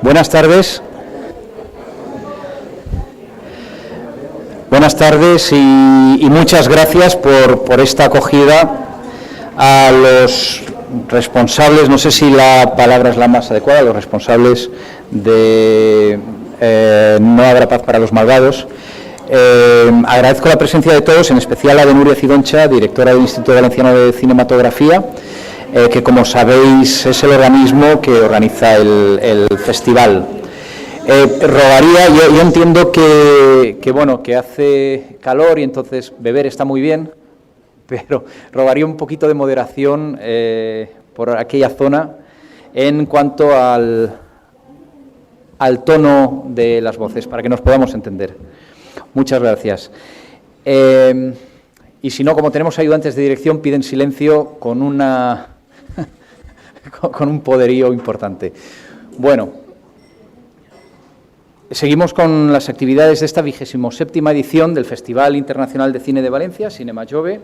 Buenas tardes. Buenas tardes y muchas gracias por esta acogida a los responsables, no sé si la palabra es la más adecuada, los responsables de No habrá paz para los malvados. Agradezco la presencia de todos, en especial la de Nuria Cidoncha, directora del Instituto Valenciano de Cinematografía, que como sabéis es el organismo que organiza el festival. Rogaría, yo entiendo que hace calor y entonces beber está muy bien, pero rogaría un poquito de moderación por aquella zona en cuanto al tono de las voces, para que nos podamos entender. Muchas gracias. Y si no, como tenemos ayudantes de dirección, piden silencio con con un poderío importante. Bueno. Seguimos con las actividades de esta 27ª edición del Festival Internacional de Cine de Valencia, Cinema Jove,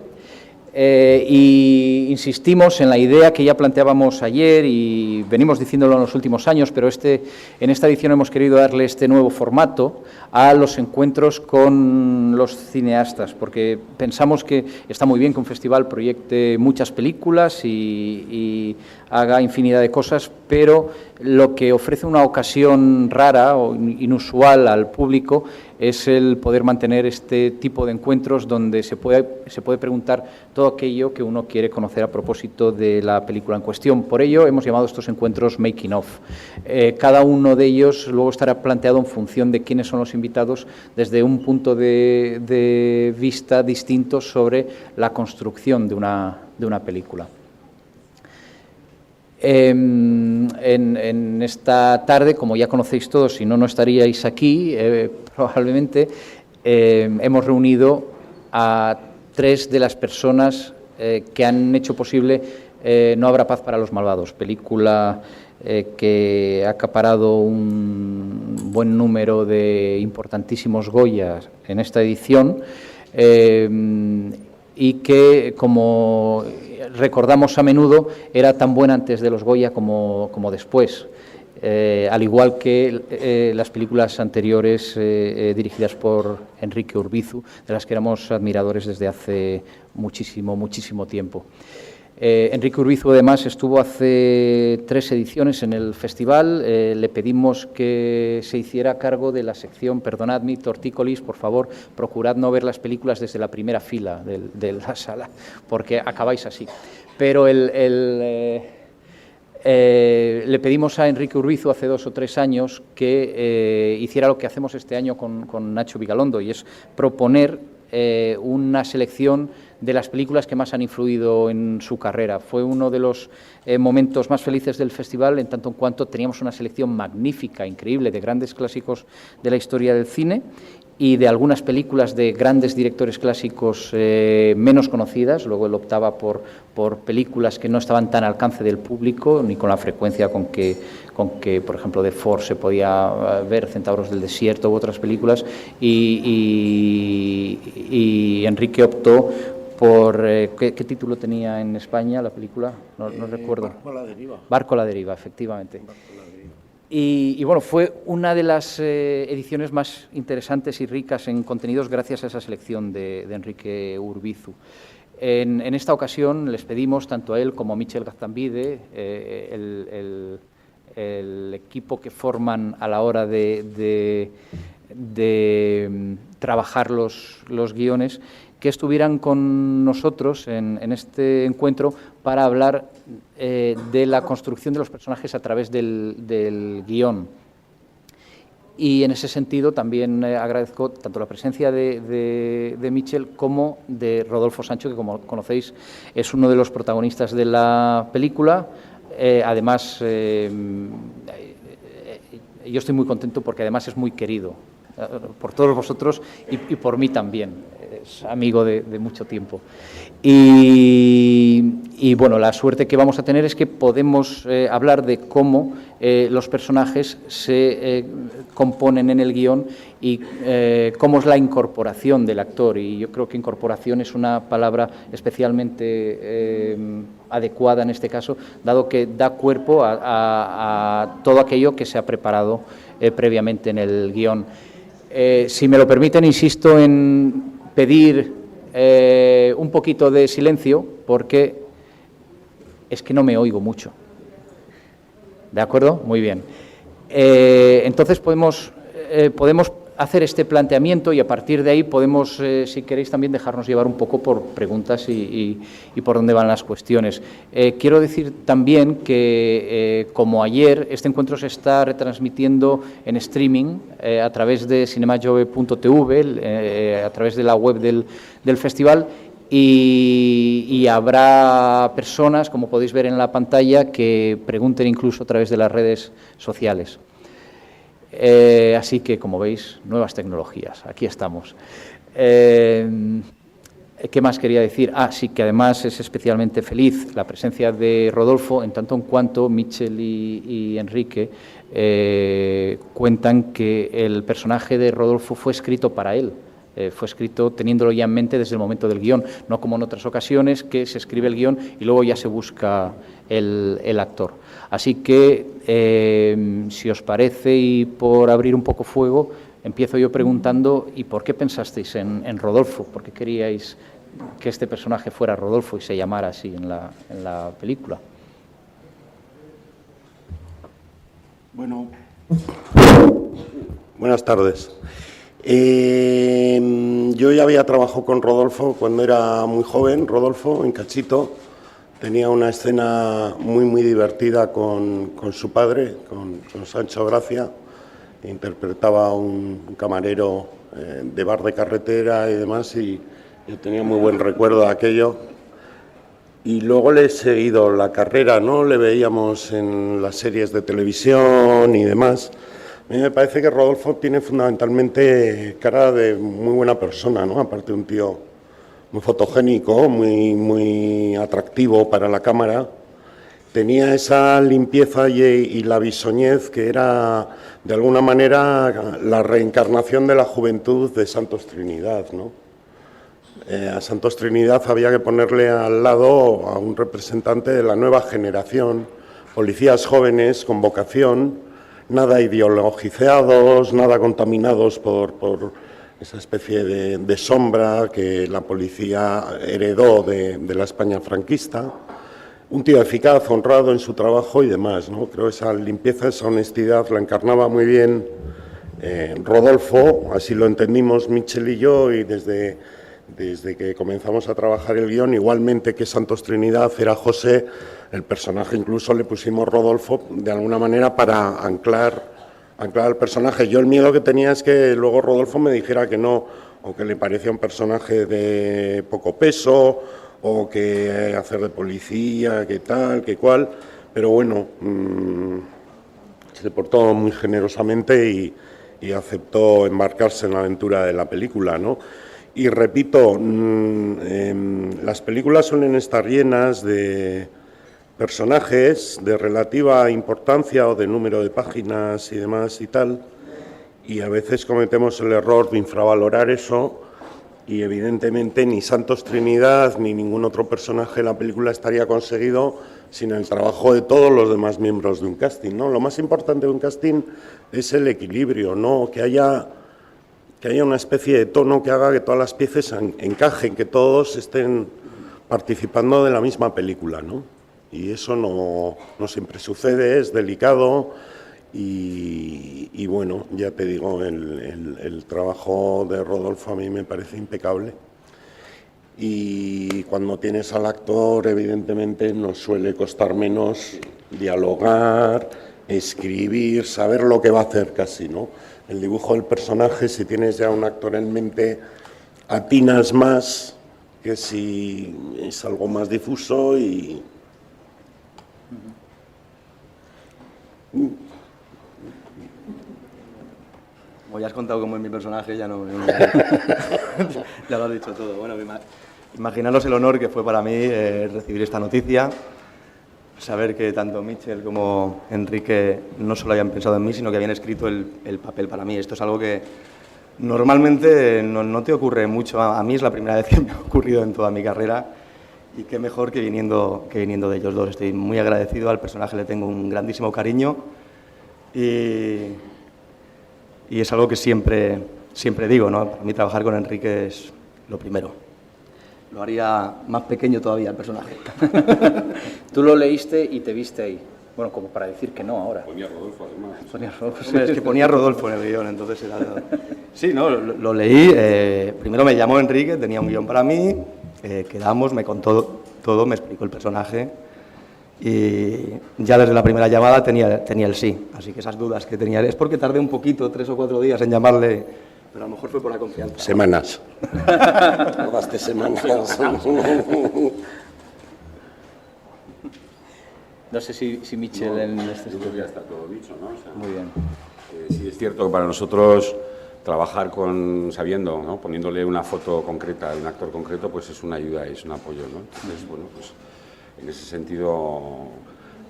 y insistimos en la idea que ya planteábamos ayer y venimos diciéndolo en los últimos años, pero en esta edición hemos querido darle este nuevo formato a los encuentros con los cineastas, porque pensamos que está muy bien que un festival proyecte muchas películas y haga infinidad de cosas, pero lo que ofrece una ocasión rara o inusual al público es el poder mantener este tipo de encuentros donde se puede preguntar todo aquello que uno quiere conocer a propósito de la película en cuestión. Por ello hemos llamado estos encuentros Making of. Cada uno de ellos luego estará planteado en función de quiénes son los invitados desde un punto de vista distinto sobre la construcción de una película. En esta tarde, como ya conocéis todos, si no, no estaríais aquí, probablemente, hemos reunido a 3 de las personas que han hecho posible No habrá paz para los malvados, película que ha acaparado un buen número de importantísimos Goyas en esta edición y que, como recordamos a menudo, era tan buena antes de los Goya como después, al igual que las películas anteriores dirigidas por Enrique Urbizu, de las que éramos admiradores desde hace muchísimo tiempo. Enrique Urbizu, además, estuvo hace 3 ediciones en el festival. Le pedimos que se hiciera cargo de la sección, perdonadme, tortícolis, por favor, procurad no ver las películas desde la primera fila de la sala, porque acabáis así. Pero le pedimos a Enrique Urbizu hace 2 o 3 años que hiciera lo que hacemos este año con Nacho Vigalondo, y es proponer una selección de las películas que más han influido en su carrera. Fue uno de los momentos más felices del festival, en tanto en cuanto teníamos una selección magnífica, increíble, de grandes clásicos de la historia del cine y de algunas películas de grandes directores clásicos menos conocidas. Luego él optaba por películas que no estaban tan al alcance del público, ni con la frecuencia con que, por ejemplo, de Ford se podía ver, Centauros del Desierto u otras películas, y Enrique optó por... ¿qué título tenía en España la película? No recuerdo. Barco a la deriva. Barco a la deriva, efectivamente. Barco a la deriva. Y bueno, fue una de las ediciones más interesantes y ricas en contenidos gracias a esa selección de Enrique Urbizu. En esta ocasión les pedimos tanto a él como a Michel Gaztambide, el equipo que forman a la hora de trabajar los guiones, que estuvieran con nosotros en este encuentro para hablar de la construcción de los personajes a través del guión. Y en ese sentido también agradezco tanto la presencia de Michel como de Rodolfo Sancho, que como conocéis es uno de los protagonistas de la película. Además, yo estoy muy contento porque además es muy querido por todos vosotros y por mí también. es amigo de mucho tiempo. Y bueno, la suerte que vamos a tener es que podemos hablar de cómo los personajes se componen en el guión y cómo es la incorporación del actor. Y yo creo que incorporación es una palabra especialmente adecuada en este caso, dado que da cuerpo a todo aquello que se ha preparado previamente en el guión. Si me lo permiten, insisto en pedir un poquito de silencio, porque es que no me oigo mucho. ¿De acuerdo? Muy bien. Entonces podemos hacer este planteamiento y a partir de ahí podemos, si queréis, también dejarnos llevar un poco por preguntas y por dónde van las cuestiones. Quiero decir también que, como ayer, este encuentro se está retransmitiendo en streaming a través de cinemajove.tv, a través de la web del festival, y habrá personas, como podéis ver en la pantalla, que pregunten incluso a través de las redes sociales. Así que, como veis, nuevas tecnologías, aquí estamos. ¿Qué más quería decir? Sí, que además es especialmente feliz la presencia de Rodolfo, en tanto en cuanto Mitchell y Enrique cuentan que el personaje de Rodolfo fue escrito para él. Fue escrito teniéndolo ya en mente desde el momento del guión, no como en otras ocasiones que se escribe el guión y luego ya se busca el actor. Así que, si os parece, y por abrir un poco fuego, empiezo yo preguntando: ¿y por qué pensasteis en Rodolfo? ¿Por qué queríais que este personaje fuera Rodolfo y se llamara así en la película? Bueno, buenas tardes. Yo ya había trabajado con Rodolfo cuando era muy joven. Rodolfo, en Cachito, tenía una escena muy divertida con su padre, con Sancho Gracia. Interpretaba un camarero de bar de carretera y demás, y yo tenía muy buen recuerdo de aquello. Y luego le he seguido la carrera, ¿no? Le veíamos en las series de televisión y demás. A mí me parece que Rodolfo tiene fundamentalmente cara de muy buena persona, ¿no? Aparte de un tío muy fotogénico, muy atractivo para la cámara. Tenía esa limpieza y la bisoñez que era, de alguna manera, la reencarnación de la juventud de Santos Trinidad, ¿no? A Santos Trinidad había que ponerle al lado a un representante de la nueva generación, policías jóvenes con vocación, nada ideologizados, nada contaminados por esa especie de sombra que la policía heredó de la España franquista. Un tío eficaz, honrado en su trabajo y demás, ¿no? Creo que esa limpieza, esa honestidad la encarnaba muy bien Rodolfo, así lo entendimos Mitchell y yo, y desde que comenzamos a trabajar el guión, igualmente que Santos Trinidad era José, el personaje incluso le pusimos Rodolfo de alguna manera para anclar al personaje. Yo el miedo que tenía es que luego Rodolfo me dijera que no, o que le parecía un personaje de poco peso, o que hacer de policía, que tal, que cual, pero bueno, se portó muy generosamente y aceptó embarcarse en la aventura de la película, ¿no? Y repito, las películas suelen estar llenas de personajes de relativa importancia o de número de páginas y demás y tal, y a veces cometemos el error de infravalorar eso, y evidentemente ni Santos Trinidad ni ningún otro personaje de la película estaría conseguido sin el trabajo de todos los demás miembros de un casting, ¿no? Lo más importante de un casting es el equilibrio, ¿no? Que haya una especie de tono que haga que todas las piezas encajen, que todos estén participando de la misma película, ¿no? Y eso no siempre sucede, es delicado y bueno, ya te digo, el trabajo de Rodolfo a mí me parece impecable. Y cuando tienes al actor, evidentemente nos suele costar menos dialogar, escribir, saber lo que va a hacer casi, ¿no? El dibujo del personaje, si tienes ya un actor en mente, atinas más que si es algo más difuso y... Como ya has contado cómo es mi personaje, ya no ya lo has dicho todo. Bueno, imaginaros el honor que fue para mí recibir esta noticia, saber que tanto Mitchell como Enrique no solo habían pensado en mí, sino que habían escrito el papel para mí. Esto es algo que normalmente no te ocurre mucho. A mí es la primera vez que me ha ocurrido en toda mi carrera y qué mejor que viniendo de ellos dos. Estoy muy agradecido, al personaje le tengo un grandísimo cariño y es algo que siempre digo, ¿no? Para mí trabajar con Enrique es lo primero. Lo haría más pequeño todavía el personaje. Tú lo leíste y te viste ahí. Bueno, como para decir que no ahora. Ponía Rodolfo, además. Ponía Rodolfo. Hombre, es que ponía Rodolfo en el guión, entonces era... Sí, no, lo leí. Primero me llamó Enrique, tenía un guión para mí, quedamos, me contó todo, me explicó el personaje y ya desde la primera llamada tenía el sí. Así que esas dudas que tenía, es porque tardé un poquito, 3 o 4 días en llamarle, pero a lo mejor fue por la confianza. Semanas. Tardaste semanas. No sé si Mitchell No, en este yo creo que ya está todo dicho, ¿no? O sea, Muy bien. sí es cierto que para nosotros trabajar sabiendo, ¿no? Poniéndole una foto concreta de un actor concreto, pues es una ayuda, es un apoyo, ¿no? Entonces, bueno, pues en ese sentido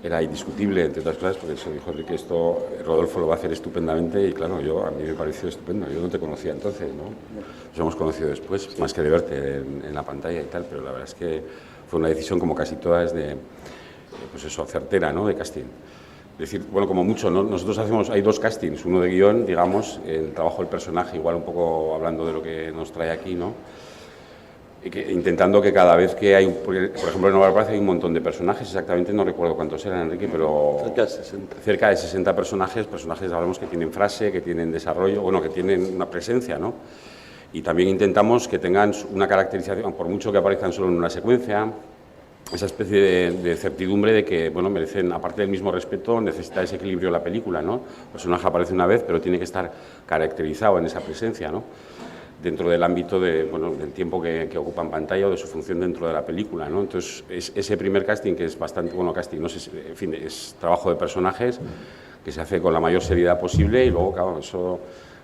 era indiscutible, entre otras cosas, porque se dijo que esto Rodolfo lo va a hacer estupendamente y claro, a mí me pareció estupendo. Yo no te conocía entonces, ¿no? Nos hemos conocido después, más que de verte en la pantalla y tal, pero la verdad es que fue una decisión, como casi todas, pues eso, certera, ¿no? De casting. Es decir, bueno, como mucho, ¿no? Nosotros hay 2 castings, uno de guión, digamos, el trabajo del personaje, igual un poco hablando de lo que nos trae aquí, ¿no? Intentando que cada vez que hay, por ejemplo, en Nueva Plaza hay un montón de personajes, exactamente no recuerdo cuántos eran, Enrique, pero cerca de 60 personajes, sabemos que tienen frase, que tienen desarrollo, bueno, que tienen una presencia, ¿no? Y también intentamos que tengan una caracterización, por mucho que aparezcan solo en una secuencia, esa especie de certidumbre de que, bueno, merecen, aparte del mismo respeto, necesita ese equilibrio la película, ¿no? El personaje aparece una vez, pero tiene que estar caracterizado en esa presencia, ¿no? Dentro del ámbito del tiempo que ocupa en pantalla o de su función dentro de la película, ¿no? Entonces, ese primer casting, que es bastante, casting, no sé, en fin, es trabajo de personajes que se hace con la mayor seriedad posible y luego, claro, eso,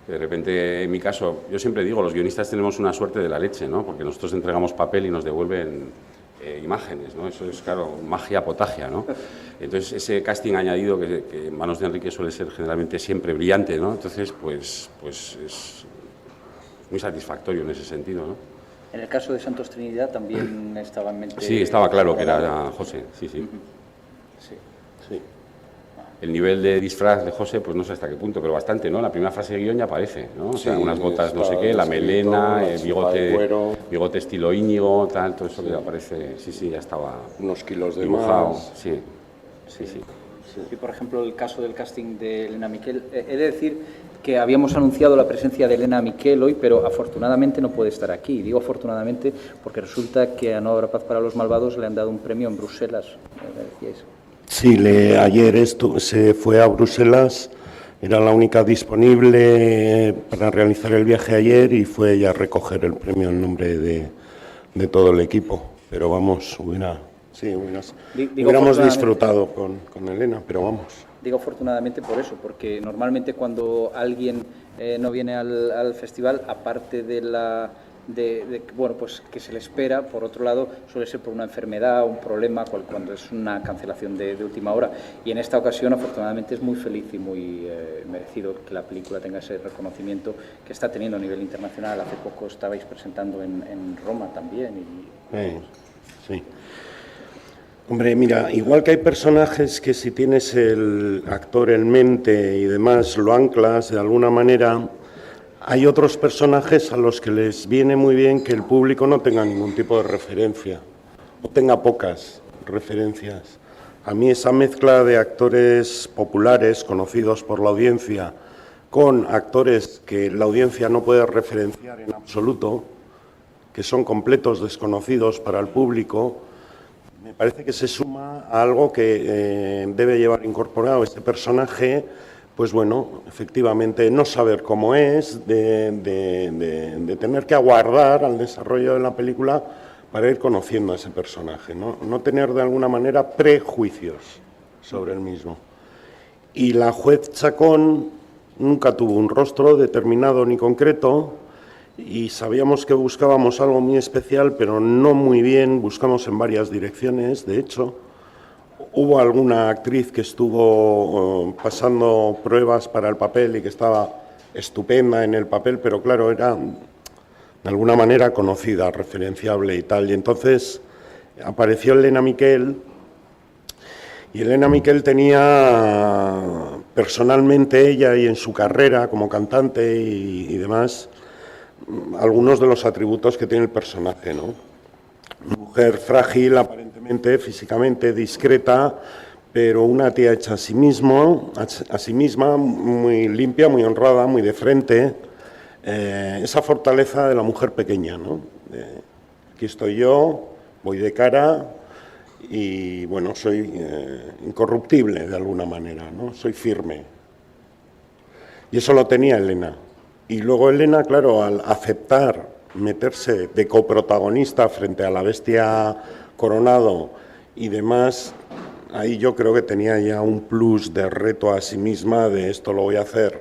de repente, en mi caso, yo siempre digo, los guionistas tenemos una suerte de la leche, ¿no? Porque nosotros entregamos papel y nos devuelven imágenes, ¿no? Eso es, claro, magia potagia, ¿no? Entonces, ese casting añadido que en manos de Enrique suele ser generalmente siempre brillante, ¿no? Entonces, pues es muy satisfactorio en ese sentido, ¿no? En el caso de Santos Trinidad también estaba en mente... Sí, estaba claro que era José, sí. Sí. El nivel de disfraz de José, pues no sé hasta qué punto, pero bastante, ¿no? La primera frase de guión ya aparece, ¿no? O sea, Sí, unas botas no sé qué, la melena, el bigote estilo Íñigo, tal, todo eso que aparece, sí, ya estaba Unos kilos de dibujado, más. sí. Y, por ejemplo, el caso del casting de Elena Miquel, he de decir que habíamos anunciado la presencia de Elena Miquel hoy, pero afortunadamente no puede estar aquí. Digo afortunadamente porque resulta que a No habrá paz para los malvados le han dado un premio en Bruselas, me decíais. Sí, ayer se fue a Bruselas, era la única disponible para realizar el viaje ayer y fue ella a recoger el premio en nombre de todo el equipo. Pero vamos, hubiéramos disfrutado con Elena, pero vamos. Digo afortunadamente por eso, porque normalmente cuando alguien no viene al festival, aparte bueno, pues que se le espera, por otro lado, suele ser por una enfermedad, un problema, cuando es una cancelación de última hora. Y en esta ocasión, afortunadamente, es muy feliz y muy merecido que la película tenga ese reconocimiento que está teniendo a nivel internacional. Hace poco estabais presentando en Roma también. Sí. Hombre, mira, igual que hay personajes que si tienes el actor en mente y demás lo anclas de alguna manera, hay otros personajes a los que les viene muy bien que el público no tenga ningún tipo de referencia o tenga pocas referencias. A mí esa mezcla de actores populares, conocidos por la audiencia, con actores que la audiencia no puede referenciar en absoluto, que son completos desconocidos para el público, me parece que se suma a algo que debe llevar incorporado este personaje, pues bueno, efectivamente no saber cómo es, de tener que aguardar al desarrollo de la película para ir conociendo a ese personaje, no tener de alguna manera prejuicios sobre el mismo. Y la juez Chacón, nunca tuvo un rostro determinado ni concreto y sabíamos que buscábamos algo muy especial, pero no muy bien, buscamos en varias direcciones, de hecho. Hubo alguna actriz que estuvo pasando pruebas para el papel y que estaba estupenda en el papel, pero claro, era de alguna manera conocida, referenciable y tal. Y entonces apareció Elena Miquel, y Elena Miquel tenía personalmente, ella y en su carrera como cantante y demás, algunos de los atributos que tiene el personaje, ¿no? Mujer frágil, aparentemente, físicamente discreta, pero una tía hecha a sí misma, muy limpia, muy honrada, muy de frente. Esa fortaleza de la mujer pequeña, ¿no? Aquí estoy yo, voy de cara y, bueno, soy incorruptible de alguna manera, ¿no? Soy firme. Y eso lo tenía Elena. Y luego Elena, claro, al aceptar meterse de coprotagonista frente a la bestia Coronado y demás, ahí yo creo que tenía ya un plus de reto a sí misma, de esto lo voy a hacer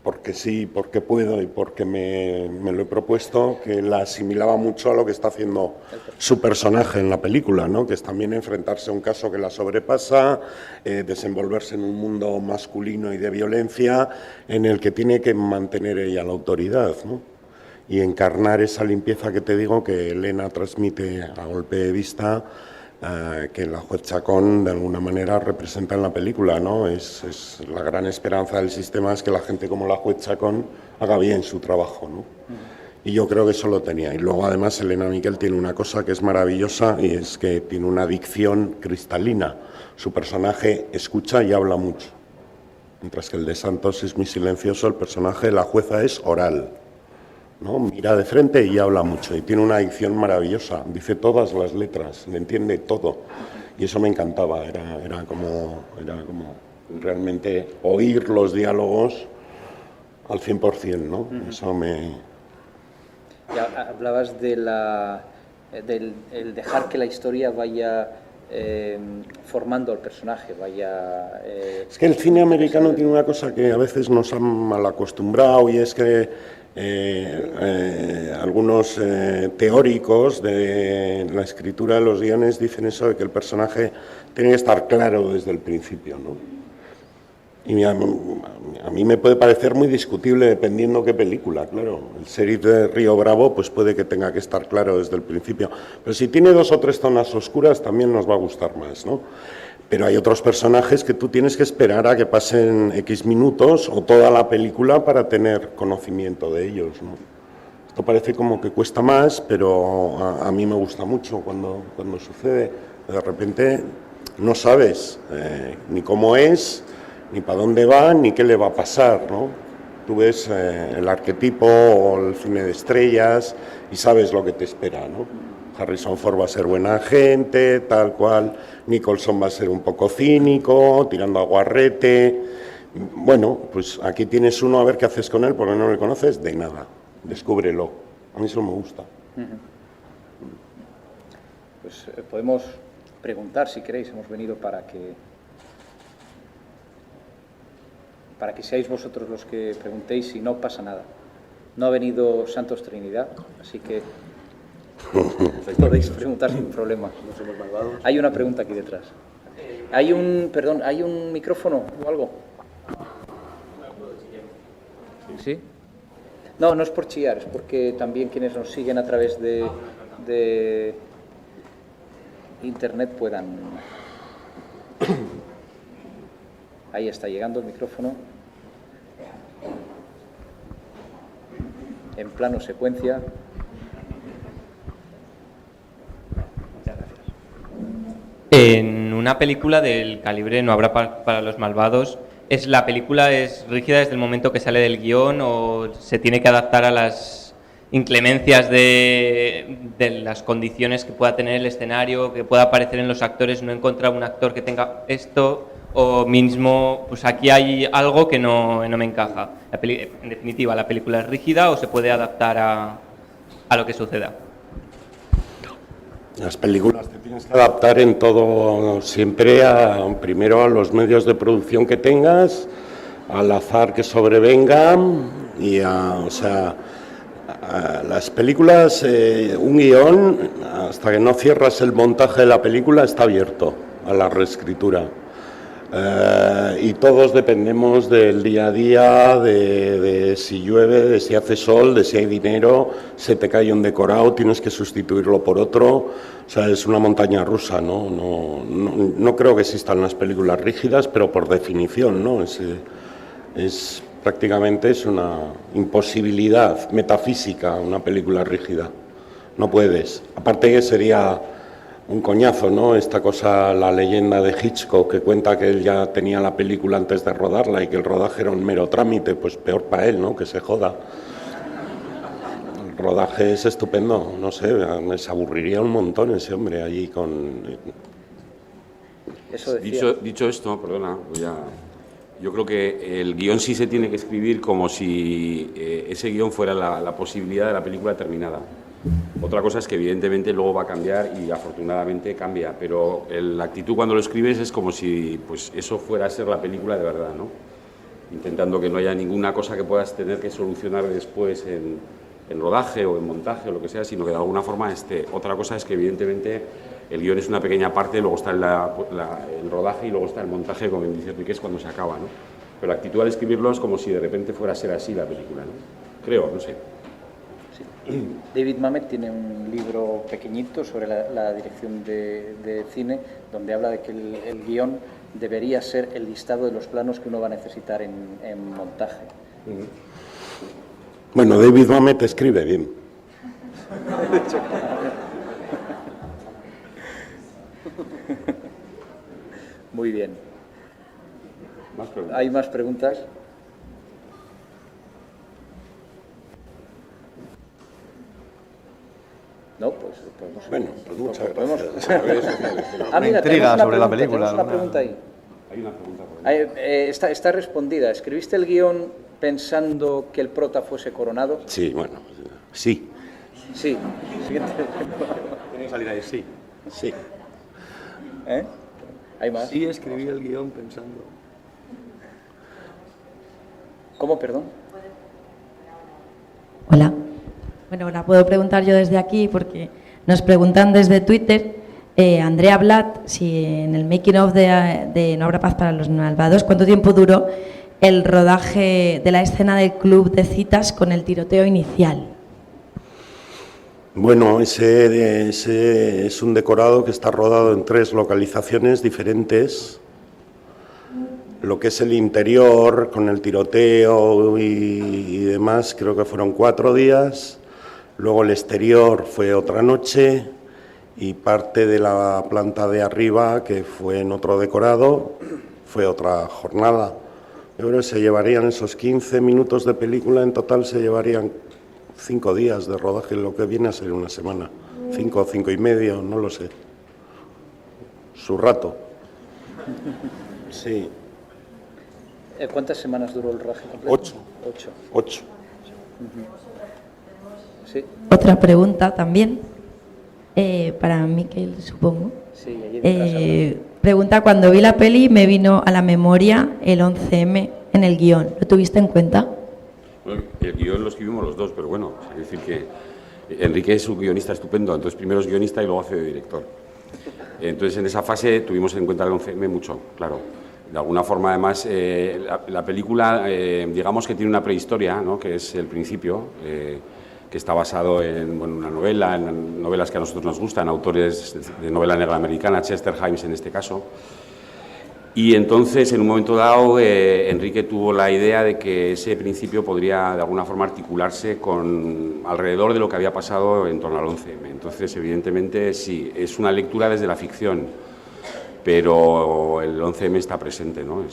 porque sí, porque puedo y porque me lo he propuesto, que la asimilaba mucho a lo que está haciendo su personaje en la película, ¿no? Que es también enfrentarse a un caso que la sobrepasa, desenvolverse en un mundo masculino y de violencia en el que tiene que mantener ella la autoridad, ¿no? Y encarnar esa limpieza que te digo que Elena transmite a golpe de vista, que la juez Chacón de alguna manera representa en la película, ¿no? Es la gran esperanza del sistema, es que la gente como la juez Chacón haga bien su trabajo, ¿no? Y yo creo que eso lo tenía. Y luego además Elena Miquel tiene una cosa que es maravillosa y es que tiene una dicción cristalina. Su personaje escucha y habla mucho. Mientras que el de Santos es muy silencioso, el personaje de la jueza es oral, ¿no? Mira de frente y habla mucho y tiene una dicción maravillosa, dice todas las letras, le entiende todo y eso me encantaba, era como realmente oír los diálogos al 100%, ¿no? Eso me... Ya hablabas de del dejar que la historia vaya formando al personaje, vaya... Es que el cine americano tiene una cosa que a veces nos han mal acostumbrado y es que algunos teóricos de la escritura de los guiones dicen eso de que el personaje tiene que estar claro desde el principio, ¿no? Y a mí me puede parecer muy discutible dependiendo qué película, claro. El sheriff de Río Bravo pues puede que tenga que estar claro desde el principio, pero si tiene 2 o 3 zonas oscuras también nos va a gustar más, ¿no? Pero hay otros personajes que tú tienes que esperar a que pasen X minutos o toda la película para tener conocimiento de ellos, ¿no? Esto parece como que cuesta más, pero a mí me gusta mucho cuando sucede. De repente no sabes ni cómo es, ni para dónde va, ni qué le va a pasar, ¿no? Tú ves el arquetipo o el cine de estrellas y sabes lo que te espera, ¿no? Harrison Ford va a ser buena gente, tal cual. Nicholson va a ser un poco cínico, tirando a guarrete. Bueno, pues aquí tienes uno, a ver qué haces con él, porque no le conoces de nada. Descúbrelo. A mí eso me gusta. Pues podemos preguntar, si queréis, hemos venido para que seáis vosotros los que preguntéis, si no pasa nada. No ha venido Santos Trinidad, así que podéis preguntar sin problema. Hay una pregunta aquí detrás. ¿Hay un micrófono o algo? ¿Sí? No, no es por chillar, es porque también quienes nos siguen a través de internet puedan... Ahí está llegando el micrófono. En plano secuencia. En una película del calibre No habrá para los malvados, ¿la película es rígida desde el momento que sale del guión o se tiene que adaptar a las inclemencias de las condiciones que pueda tener el escenario, que pueda aparecer en los actores? No he encontrado un actor que tenga esto, o mismo, pues aquí hay algo que no me encaja. En definitiva, ¿la película es rígida o se puede adaptar a lo que suceda? Las películas te tienes que adaptar en todo, siempre primero a los medios de producción que tengas, al azar que sobrevenga y o sea, las películas, un guión, hasta que no cierras el montaje de la película, está abierto a la reescritura. Y todos dependemos del día a día, de si llueve, de si hace sol, de si hay dinero, se te cae un decorado, tienes que sustituirlo por otro. O sea, es una montaña rusa, ¿no? No creo que existan las películas rígidas, pero por definición, ¿no? Prácticamente es una imposibilidad metafísica una película rígida. No puedes. Aparte que sería un coñazo, ¿no? Esta cosa, la leyenda de Hitchcock, que cuenta que él ya tenía la película antes de rodarla y que el rodaje era un mero trámite, pues peor para él, ¿no? Que se joda. El rodaje es estupendo, no sé, me se aburriría un montón ese hombre allí con... Eso decía. Dicho esto, perdona, yo creo que el guión sí se tiene que escribir como si ese guión fuera la posibilidad de la película terminada. Otra cosa es que evidentemente luego va a cambiar y afortunadamente cambia, pero la actitud cuando lo escribes es como si pues, eso fuera a ser la película de verdad, ¿no? Intentando que no haya ninguna cosa que puedas tener que solucionar después en rodaje o en montaje o lo que sea, sino que de alguna forma esté. Otra cosa es que evidentemente el guión es una pequeña parte, luego está el rodaje y luego está el montaje, como dice Enrique, es cuando se acaba, ¿no? Pero la actitud al escribirlo es como si de repente fuera a ser así la película, ¿no? Creo, no sé. David Mamet tiene un libro pequeñito sobre la dirección de cine, donde habla de que el guión debería ser el listado de los planos que uno va a necesitar en montaje. Bueno, David Mamet escribe bien. Muy bien. ¿Más preguntas? ¿Hay más preguntas? No, pues podemos... Bueno, pues muchas gracias. Mira, intriga sobre la película. Tenemos una pregunta ahí. Hay una pregunta por ahí. Está respondida. ¿Escribiste el guión pensando que el prota fuese coronado? Sí, bueno, sí. Sí. Siguiente. Tiene que salir ahí, sí. Sí. ¿Eh? ¿Hay más? Sí, escribí el guión pensando. ¿Cómo, perdón? Hola. Bueno, la puedo preguntar yo desde aquí porque nos preguntan desde Twitter, Andrea Blatt, si en el making of de No habrá paz para los malvados, ¿cuánto tiempo duró el rodaje de la escena del club de citas con el tiroteo inicial? Bueno, ese es un decorado que está rodado en 3 localizaciones diferentes. Lo que es el interior, con el tiroteo y demás, creo que fueron 4 días. Luego el exterior fue otra noche y parte de la planta de arriba, que fue en otro decorado, fue otra jornada. Yo creo que se llevarían esos 15 minutos de película, en total se llevarían 5 días de rodaje, lo que viene a ser una semana. 5 o 5 y medio, no lo sé. Su rato. Sí. ¿Cuántas semanas duró el rodaje completo? 8. 8. 8. Sí. Otra pregunta también, para Miquel, supongo. Sí, allí detrás. Pregunta, cuando vi la peli me vino a la memoria el 11M en el guión. ¿Lo tuviste en cuenta? Bueno, el guión lo escribimos los dos, pero bueno, es decir que Enrique es un guionista estupendo, entonces primero es guionista y luego hace de director. Entonces en esa fase tuvimos en cuenta el 11M mucho, claro. De alguna forma, además, la película, digamos que tiene una prehistoria, ¿no? Que es el principio, que está basado en una novela, en novelas que a nosotros nos gustan, autores de novela negra americana, Chester Himes en este caso. Y entonces, en un momento dado, Enrique tuvo la idea de que ese principio podría, de alguna forma, articularse alrededor de lo que había pasado en torno al 11M. Entonces, evidentemente, sí, es una lectura desde la ficción, pero el 11M está presente, ¿no?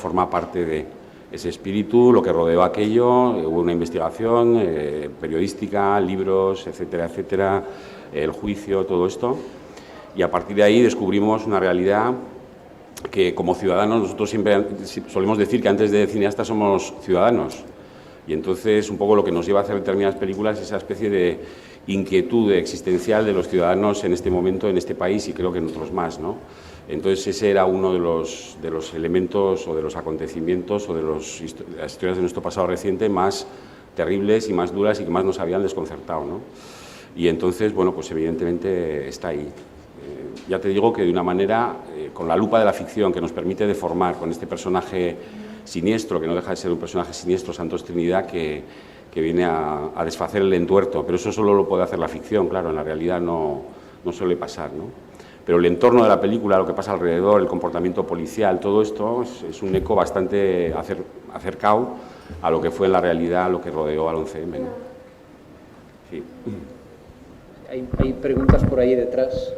Forma parte de ese espíritu, lo que rodeó aquello, hubo una investigación periodística, libros, etcétera, etcétera, el juicio, todo esto, y a partir de ahí descubrimos una realidad que como ciudadanos nosotros siempre solemos decir que antes de cineastas somos ciudadanos, y entonces un poco lo que nos lleva a hacer determinadas películas es esa especie de inquietud existencial de los ciudadanos en este momento, en este país y creo que en otros más, ¿no? Entonces ese era uno de los elementos o de los acontecimientos o de las historias de nuestro pasado reciente más terribles y más duras y que más nos habían desconcertado, ¿no? Y entonces, bueno, pues evidentemente está ahí. Ya te digo que de una manera, con la lupa de la ficción que nos permite deformar con este personaje siniestro, que no deja de ser un personaje siniestro, Santos Trinidad, que viene a desfacer el entuerto, pero eso solo lo puede hacer la ficción, claro, en la realidad no suele pasar, ¿no? Pero el entorno de la película, lo que pasa alrededor, el comportamiento policial, todo esto es un eco bastante acercado a lo que fue en la realidad, lo que rodeó al 11M, ¿no? Sí. Hay preguntas por ahí detrás.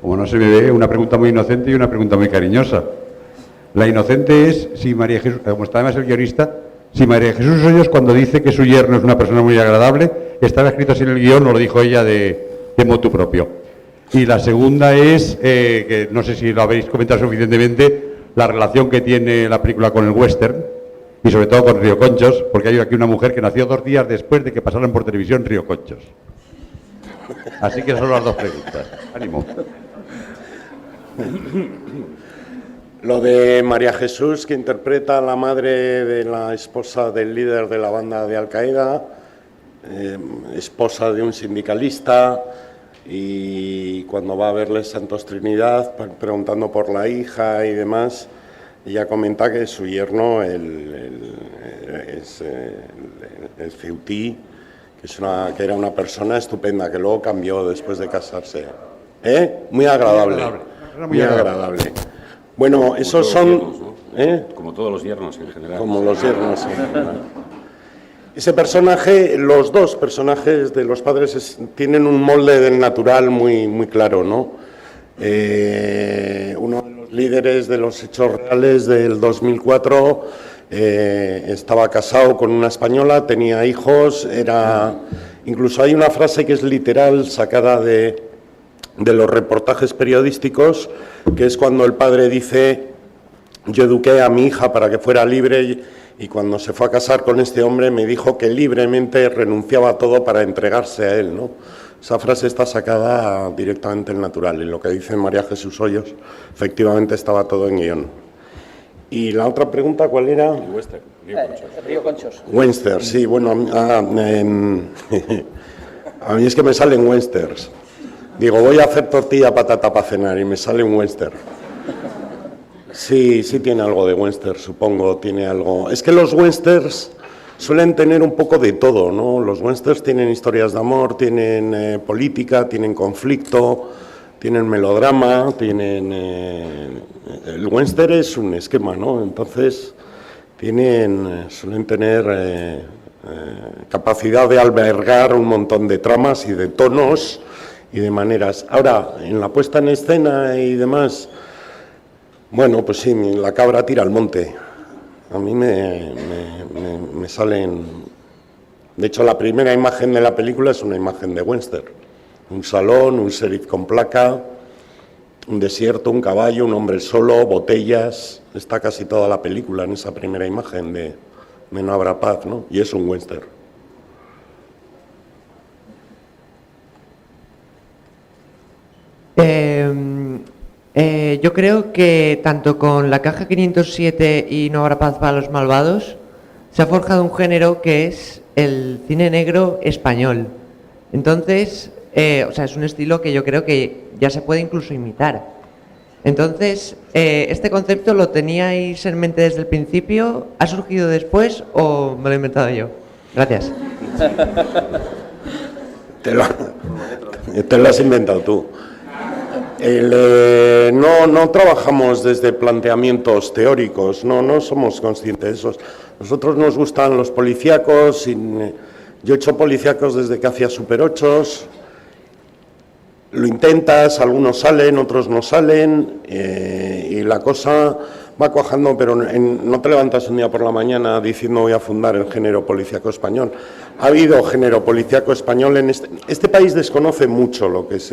Como no se me ve, una pregunta muy inocente y una pregunta muy cariñosa. La inocente es si María Jesús, como está además el guionista, si María Jesús Hoyos, cuando dice que su yerno es una persona muy agradable, estaba escrito así en el guión o lo dijo ella de motu propio. Y la segunda es, que no sé si lo habéis comentado suficientemente, la relación que tiene la película con el western y sobre todo con Río Conchos, porque hay aquí una mujer que nació 2 días después de que pasaran por televisión Río Conchos. Así que son las 2 preguntas. Ánimo. Lo de María Jesús, que interpreta a la madre de la esposa del líder de la banda de Al-Qaeda, esposa de un sindicalista, y cuando va a verle Santos Trinidad, preguntando por la hija y demás, ella comenta que su yerno, el Ceutí, que era una persona estupenda, que luego cambió después de casarse. Muy agradable. Muy agradable. Bueno, esos son... Yernos, ¿no? Como todos los yernos en general. Como los yernos en general. Ese personaje, los 2 personajes de los padres tienen un molde del natural muy, muy claro, ¿no? Uno de los líderes de los hechos reales del 2004 estaba casado con una española, tenía hijos, incluso hay una frase que es literal, sacada de los reportajes periodísticos, que es cuando el padre dice: yo eduqué a mi hija para que fuera libre y cuando se fue a casar con este hombre me dijo que libremente renunciaba a todo para entregarse a él, ¿no? Esa frase está sacada directamente del natural, y lo que dice María Jesús Hoyos, efectivamente estaba todo en guión. Y la otra pregunta, ¿cuál era? El western, Río Conchos. Western, sí, bueno, a mí es que me salen westerns. Digo, voy a hacer tortilla patata para cenar y me sale un western. Sí tiene algo de western, supongo, tiene algo. Es que los westerns suelen tener un poco de todo, ¿no? Los westerns tienen historias de amor, tienen política, tienen conflicto, tienen melodrama, tienen... el western es un esquema, ¿no? Entonces, suelen tener capacidad de albergar un montón de tramas y de tonos y de maneras. Ahora, en la puesta en escena y demás, bueno, pues sí, la cabra tira al monte. A mí me salen... De hecho, la primera imagen de la película es una imagen de western. Un salón, un sheriff con placa, un desierto, un caballo, un hombre solo, botellas. Está casi toda la película en esa primera imagen de No habrá paz, ¿no? Y es un western. Yo creo que tanto con La Caja 507 y No habrá paz para los malvados se ha forjado un género que es el cine negro español. Entonces, es un estilo que yo creo que ya se puede incluso imitar. Entonces, ¿este concepto lo teníais en mente desde el principio? ¿Ha surgido después o me lo he inventado yo? Gracias. Te lo has inventado tú. No trabajamos desde planteamientos teóricos, no somos conscientes de esos. Nosotros nos gustan los policíacos, yo he hecho policíacos desde que hacía Super 8, lo intentas, algunos salen, otros no salen, y la cosa va cuajando, pero no te levantas un día por la mañana diciendo voy a fundar el género policíaco español. Ha habido género policíaco español en este país desconoce mucho lo que es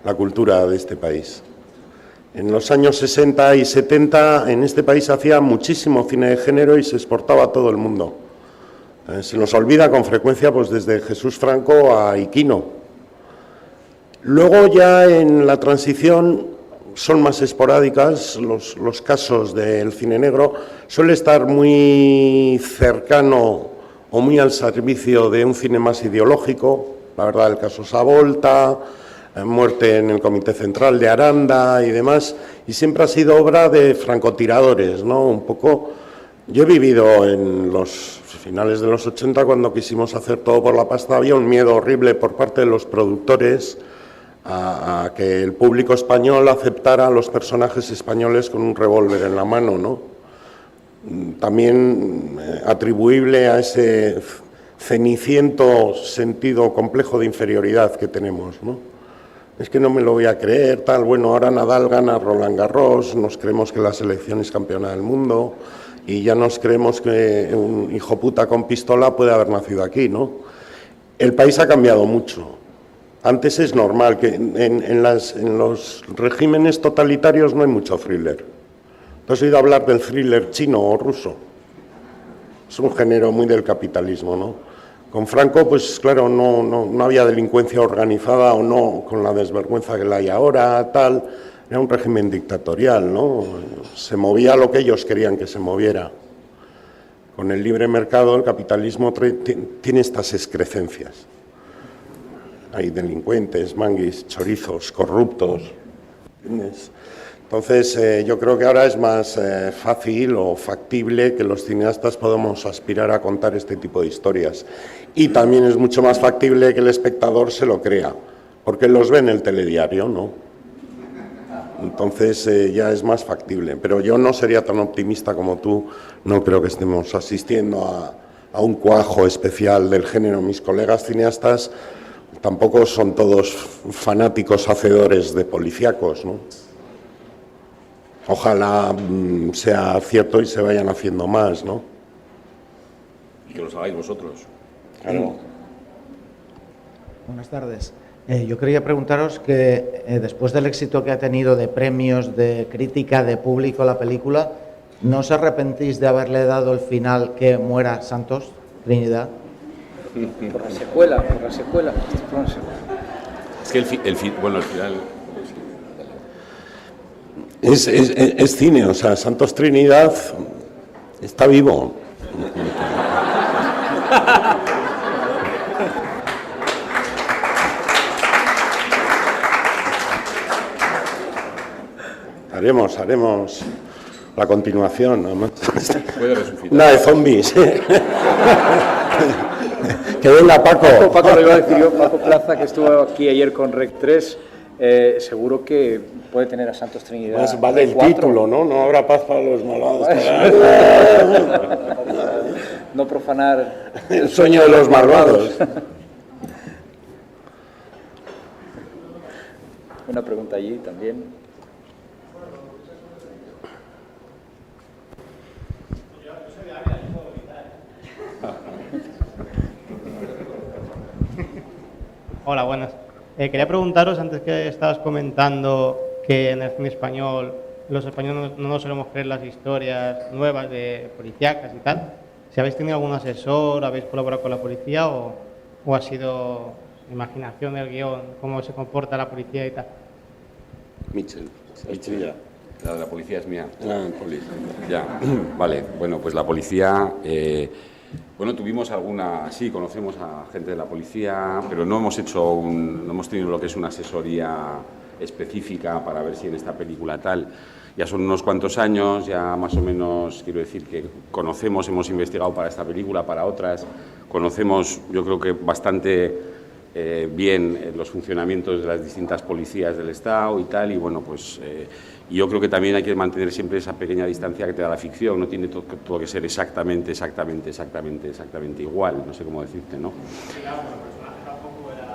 la cultura de este país. En los años 60 y 70 en este país hacía muchísimo cine de género y se exportaba a todo el mundo. Se nos olvida con frecuencia pues desde Jesús Franco a Iquino. Luego ya en la transición son más esporádicas los casos del cine negro, suele estar muy cercano o muy al servicio de un cine más ideológico, la verdad el caso Savolta, Muerte en el Comité Central de Aranda y demás, y siempre ha sido obra de francotiradores, ¿no? Un poco, yo he vivido en los finales de los 80 cuando quisimos hacer Todo por la pasta, había un miedo horrible por parte de los productores a que el público español aceptara a los personajes españoles con un revólver en la mano, ¿no? También atribuible a ese ceniciento sentido complejo de inferioridad que tenemos, ¿no? Es que no me lo voy a creer, tal, bueno, ahora Nadal gana Roland Garros, nos creemos que la selección es campeona del mundo y ya nos creemos que un hijo puta con pistola puede haber nacido aquí, ¿no? El país ha cambiado mucho. Antes es normal que en los regímenes totalitarios no hay mucho thriller. ¿Tú has oído hablar del thriller chino o ruso? Es un género muy del capitalismo, ¿no? Con Franco, pues claro, no había delincuencia organizada o no, con la desvergüenza que la hay ahora, tal. Era un régimen dictatorial, ¿no? Se movía lo que ellos querían que se moviera. Con el libre mercado, el capitalismo tiene estas excrecencias. Hay delincuentes, manguis, chorizos, corruptos. ¿Entiendes? Entonces, yo creo que ahora es más fácil o factible que los cineastas podamos aspirar a contar este tipo de historias. Y también es mucho más factible que el espectador se lo crea, porque los ve en el telediario, ¿no? Entonces, ya es más factible. Pero yo no sería tan optimista como tú, no creo que estemos asistiendo a un cuajo especial del género. Mis colegas cineastas tampoco son todos fanáticos hacedores de policíacos, ¿no? Ojalá sea cierto y se vayan haciendo más, ¿no? Y que los hagáis vosotros. Claro. Buenas tardes. Yo quería preguntaros que después del éxito que ha tenido de premios, de crítica, de público la película, ¿no os arrepentís de haberle dado el final que muera Santos Trinidad? Por la secuela. Es que el final... Es cine, o sea, Santos Trinidad está vivo. Haremos la continuación. Puede resucitar. Una de zombies. Que venga Paco. Paco, lo iba a decir yo, Paco Plaza, que estuvo aquí ayer con Rec 3, seguro que puede tener a Santos Trinidad. Más vale el 4. título, ¿no? No habrá paz para los malvados. No profanar El sueño de los malvados. Una pregunta allí también. Hola, buenas. Quería preguntaros, antes que estabas comentando que en el cine español, los españoles no nos solemos creer las historias nuevas de policíacas y tal, si habéis tenido algún asesor, habéis colaborado con la policía o ha sido imaginación del guión, cómo se comporta la policía y tal. Mitchell, ya. La de la policía es mía. Ya, vale. Bueno, pues la policía... Bueno, tuvimos sí, conocemos a gente de la policía, pero no hemos tenido lo que es una asesoría específica para ver si en esta película tal. Ya son unos cuantos años, ya más o menos, quiero decir que conocemos, hemos investigado para esta película, para otras, conocemos, yo creo que bastante bien los funcionamientos de las distintas policías del Estado y tal, y bueno, pues... Y yo creo que también hay que mantener siempre esa pequeña distancia que te da la ficción, no tiene todo que ser exactamente igual, no sé cómo decirte, ¿no?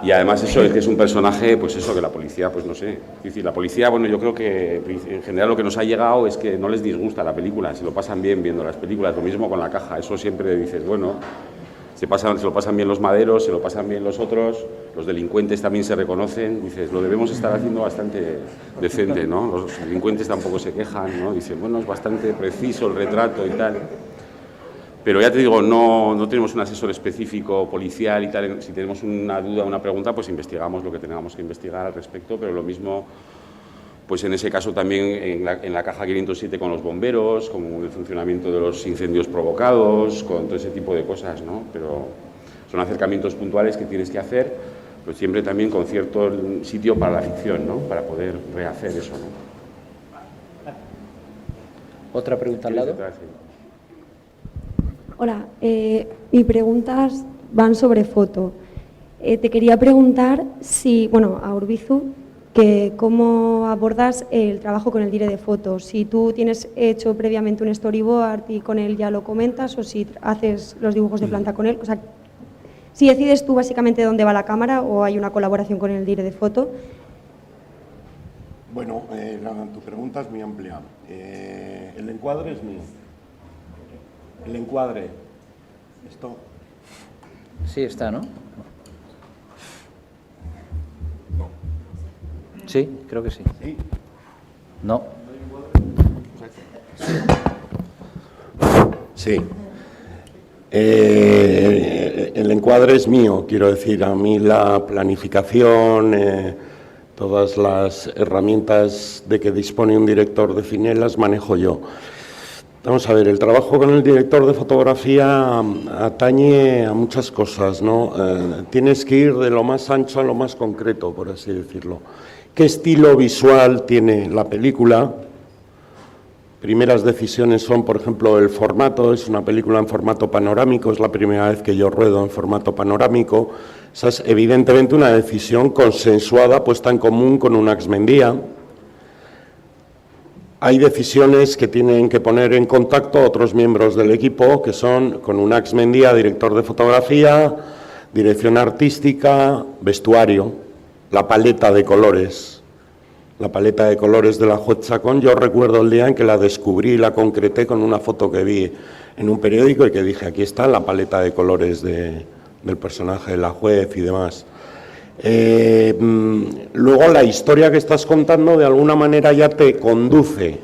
Y además eso es que es un personaje, pues eso, que la policía, pues no sé. Es decir, la policía, bueno, yo creo que en general lo que nos ha llegado es que no les disgusta la película, se lo pasan bien viendo las películas, lo mismo con La Caja, eso siempre dices, bueno... Se lo pasan bien los maderos, se lo pasan bien los otros, los delincuentes también se reconocen, dices, lo debemos estar haciendo bastante decente, ¿no? Los delincuentes tampoco se quejan, ¿no? Dicen, bueno, es bastante preciso el retrato y tal. Pero ya te digo, no tenemos un asesor específico policial y tal. Si tenemos una duda, una pregunta, pues investigamos lo que tengamos que investigar al respecto, pero lo mismo, pues en ese caso también en la caja 507 con los bomberos, con el funcionamiento de los incendios provocados, con todo ese tipo de cosas, ¿no? Pero son acercamientos puntuales que tienes que hacer, pues siempre también con cierto sitio para la ficción, ¿no? Para poder rehacer eso, ¿no? ¿Otra pregunta al lado? Hola, mis preguntas van sobre foto. Te quería preguntar si, bueno, a Urbizu, que cómo abordas el trabajo con el dire de foto. Si tú tienes hecho previamente un storyboard y con él ya lo comentas, o si haces los dibujos de planta con él. O sea, si decides tú básicamente dónde va la cámara o hay una colaboración con el dire de foto. Bueno, tu pregunta es muy amplia. El encuadre es mío. El encuadre. Esto. Sí, está, ¿no? Sí, creo que sí. Sí. No. Sí. El encuadre es mío, quiero decir, a mí la planificación, todas las herramientas de que dispone un director de cine las manejo yo. Vamos a ver, el trabajo con el director de fotografía atañe a muchas cosas, ¿no? Tienes que ir de lo más ancho a lo más concreto, por así decirlo. ¿Qué estilo visual tiene la película? Primeras decisiones son, por ejemplo, el formato. Es una película en formato panorámico, es la primera vez que yo ruedo en formato panorámico. Esa es evidentemente una decisión consensuada, puesta en común con un Axmendía. Hay decisiones que tienen que poner en contacto a otros miembros del equipo, que son con un Axmendía, director de fotografía, dirección artística, vestuario, la paleta de colores. La paleta de colores de la juez Chacón, yo recuerdo el día en que la descubrí y la concreté con una foto que vi en un periódico y que dije, aquí está la paleta de colores del personaje de la juez y demás. Luego la historia que estás contando de alguna manera ya te conduce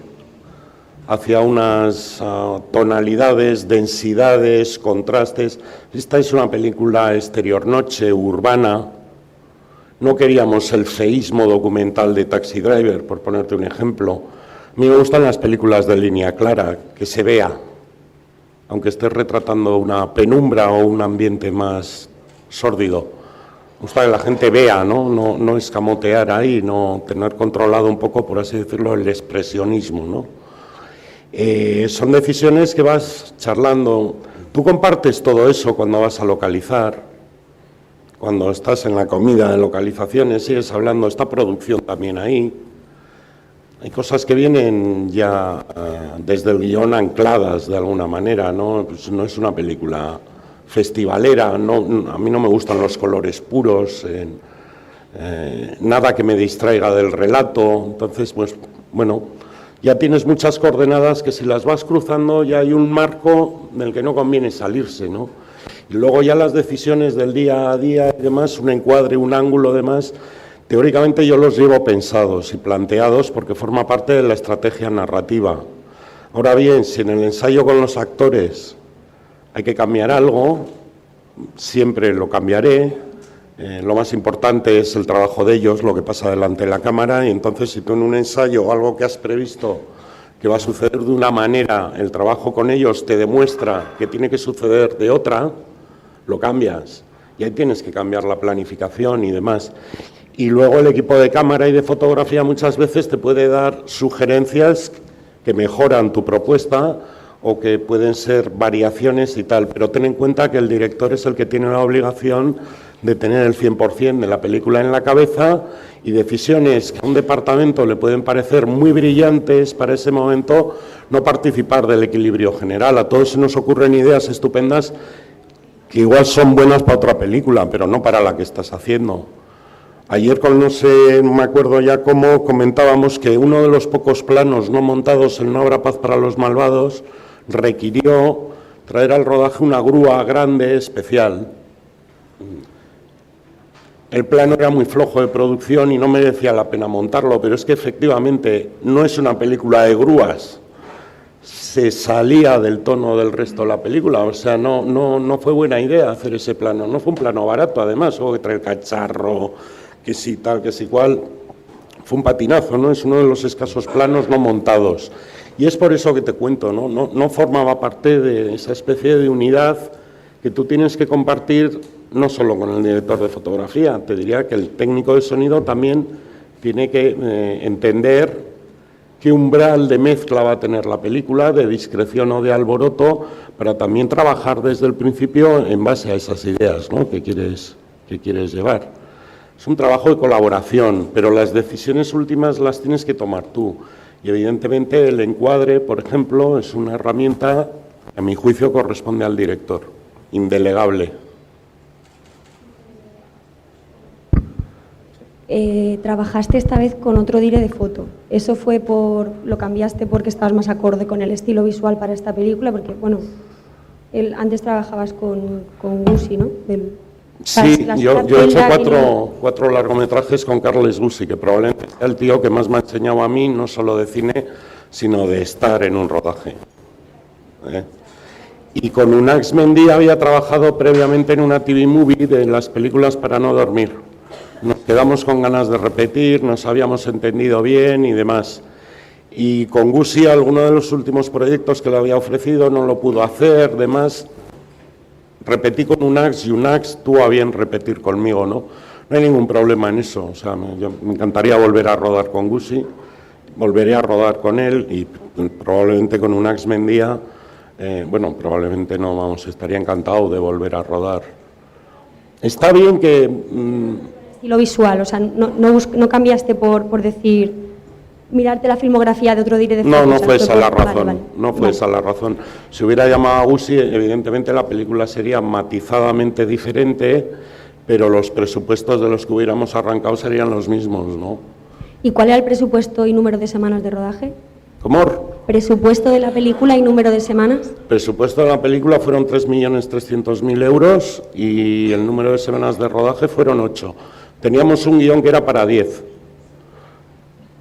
hacia unas tonalidades, densidades, contrastes. Esta es una película exterior noche, urbana. No queríamos el feísmo documental de Taxi Driver, por ponerte un ejemplo. A mí me gustan las películas de línea clara, que se vea, aunque estés retratando una penumbra o un ambiente más sórdido. Me gusta que la gente vea, no escamotear ahí, no tener controlado un poco, por así decirlo, el expresionismo, ¿no? Son decisiones que vas charlando. Tú compartes todo eso cuando vas a localizar, cuando estás en la comida de localizaciones, sigues hablando, está producción también ahí. Hay cosas que vienen ya desde el guión ancladas de alguna manera, ¿no? Pues no es una película festivalera, a mí no me gustan los colores puros, nada que me distraiga del relato. Entonces, pues bueno, ya tienes muchas coordenadas que si las vas cruzando ya hay un marco del que no conviene salirse, ¿no? Y luego ya las decisiones del día a día y demás, un encuadre, un ángulo, demás, teóricamente yo los llevo pensados y planteados porque forma parte de la estrategia narrativa. Ahora bien, si en el ensayo con los actores hay que cambiar algo, siempre lo cambiaré. Lo más importante es el trabajo de ellos, lo que pasa delante de la cámara, y entonces si tú en un ensayo o algo que has previsto que va a suceder de una manera, el trabajo con ellos te demuestra que tiene que suceder de otra, lo cambias. Y ahí tienes que cambiar la planificación y demás. Y luego el equipo de cámara y de fotografía muchas veces te puede dar sugerencias que mejoran tu propuesta o que pueden ser variaciones y tal, pero ten en cuenta que el director es el que tiene la obligación de tener el 100% de la película en la cabeza, y decisiones que a un departamento le pueden parecer muy brillantes para ese momento, no participar del equilibrio general. A todos se nos ocurren ideas estupendas que igual son buenas para otra película, pero no para la que estás haciendo. Ayer, no me acuerdo ya cómo, comentábamos que uno de los pocos planos no montados en No habrá paz para los malvados requirió traer al rodaje una grúa grande, especial. El plano era muy flojo de producción y no merecía la pena montarlo, pero es que efectivamente no es una película de grúas, se salía del tono del resto de la película, o sea, no fue buena idea hacer ese plano, no fue un plano barato, además, hubo que traer cacharro, que si tal, que si cual, fue un patinazo, ¿no? Es uno de los escasos planos no montados, y es por eso que te cuento, no formaba parte de esa especie de unidad que tú tienes que compartir no solo con el director de fotografía, te diría que el técnico de sonido también tiene que entender qué umbral de mezcla va a tener la película, de discreción o de alboroto, para también trabajar desde el principio en base a esas ideas, ¿no?, que quieres llevar. Es un trabajo de colaboración, pero las decisiones últimas las tienes que tomar tú. Y evidentemente el encuadre, por ejemplo, es una herramienta que a mi juicio corresponde al director, indelegable. Trabajaste esta vez con otro dire de foto. ¿Eso fue lo cambiaste porque estabas más acorde con el estilo visual para esta película? Porque, bueno, antes trabajabas con Gussi, ¿no? Sí, yo he hecho cuatro largometrajes con Carles Gussi, que probablemente sea el tío que más me ha enseñado a mí, no solo de cine, sino de estar en un rodaje. Y con Unax Mendy había trabajado previamente en una TV movie de las películas para no dormir. Nos quedamos con ganas de repetir, nos habíamos entendido bien y demás. Y con Gussi, alguno de los últimos proyectos que le había ofrecido no lo pudo hacer, demás. Repetí con Unax y Unax tuvo a bien repetir conmigo, ¿no? No hay ningún problema en eso. O sea, me encantaría volver a rodar con Gussi, volveré a rodar con él y probablemente con Unax Mendía, probablemente no, vamos, estaría encantado de volver a rodar. Está bien que... estilo visual, o sea, no cambiaste por decir, mirarte la filmografía de otro dire de foto. No fue esa la razón, vale. no fue esa la razón. Si hubiera llamado a Gussi, evidentemente la película sería matizadamente diferente, pero los presupuestos de los que hubiéramos arrancado serían los mismos, ¿no? ¿Y cuál era el presupuesto y número de semanas de rodaje? ¿Cómo? ¿Presupuesto de la película y número de semanas? El presupuesto de la película fueron 3.300.000 euros y el número de semanas de rodaje fueron 8. Teníamos un guión que era para 10,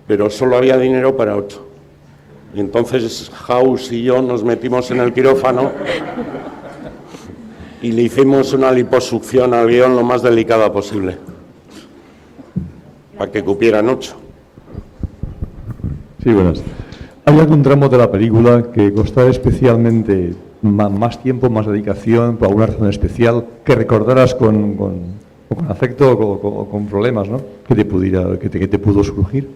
pero solo había dinero para 8. Y entonces House y yo nos metimos en el quirófano y le hicimos una liposucción al guión lo más delicada posible, para que cupieran 8. Sí, buenas. ¿Hay algún tramo de la película que costara especialmente más tiempo, más dedicación, por alguna razón especial, que recordaras con afecto o con problemas, ¿no?, que te pudo surgir?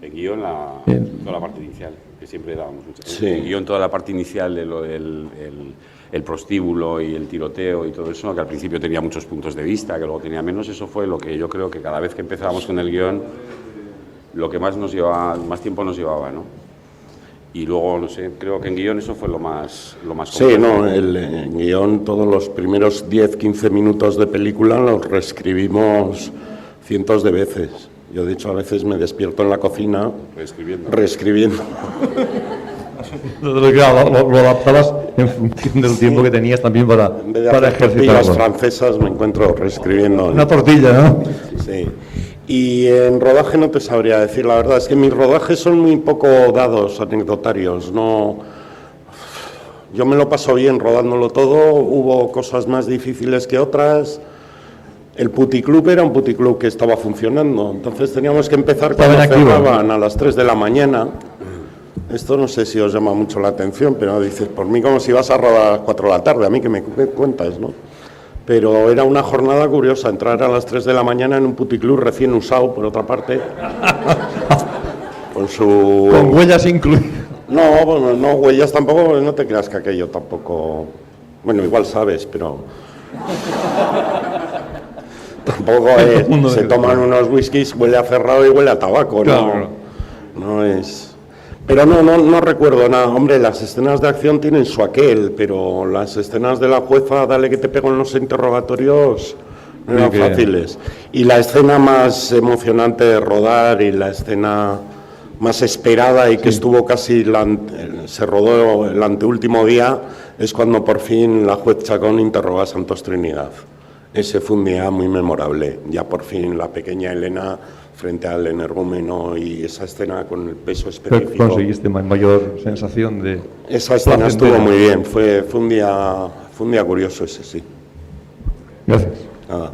El guión, toda la parte inicial, que siempre dábamos mucho. Sí. El guión, toda la parte inicial de lo del el prostíbulo y el tiroteo y todo eso, que al principio tenía muchos puntos de vista, que luego tenía menos, eso fue lo que yo creo que cada vez que empezábamos con el guión, lo que más tiempo nos llevaba, ¿no? Y luego, no sé, creo que en guión eso fue lo más complejo. Sí, no, el guión, todos los primeros 10-15 minutos de película los reescribimos cientos de veces. Yo, de hecho, a veces me despierto en la cocina reescribiendo. Lo adaptabas en función del tiempo que tenías también para ejercitarlo. Las francesas me encuentro reescribiendo. Una tortilla, ¿no? Sí. Y en rodaje no te sabría decir, la verdad es que mis rodajes son muy poco dados, anecdotarios, no. Yo me lo paso bien rodándolo todo, hubo cosas más difíciles que otras. El puticlub era un puticlub que estaba funcionando, entonces teníamos que empezar cuando cerraban a las 3 de la mañana. Esto no sé si os llama mucho la atención, pero dices, por mí como si vas a rodar a las 4 de la tarde, a mí que me cuentas, ¿no? Pero era una jornada curiosa, entrar a las 3 de la mañana en un puticlub recién usado, por otra parte, con huellas incluidas. No, huellas tampoco, no te creas que aquello tampoco... Bueno, igual sabes, pero... tampoco es... Se toman unos whiskies, huele a cerrado y huele a tabaco, claro. No es... Pero no recuerdo nada. Hombre, las escenas de acción tienen su aquel, pero las escenas de la jueza, dale que te pego en los interrogatorios, no eran fáciles. Y la escena más emocionante de rodar y la escena más esperada y que estuvo casi, se rodó el anteúltimo día, es cuando por fin la juez Chacón interroga a Santos Trinidad. Ese fue un día muy memorable. Ya por fin la pequeña Elena frente al energúmeno y esa escena con el peso específico. ¿Conseguiste mayor sensación de...? Esa escena estuvo muy bien, fue un día curioso ese, sí. Gracias. Nada.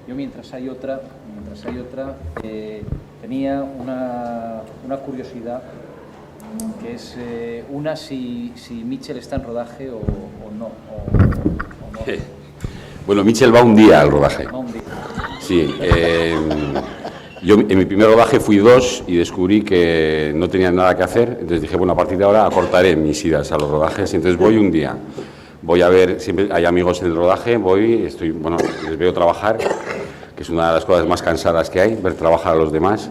Yo mientras hay otra, tenía una curiosidad, que es si Mitchell está en rodaje o no. Bueno, Mitchell va un día al rodaje. Va un día. Sí, yo en mi primer rodaje fui 2 y descubrí que no tenía nada que hacer, entonces dije, bueno, a partir de ahora acortaré mis idas a los rodajes, entonces voy un día. Voy a ver, siempre hay amigos en el rodaje, bueno, les veo trabajar, que es una de las cosas más cansadas que hay, ver trabajar a los demás.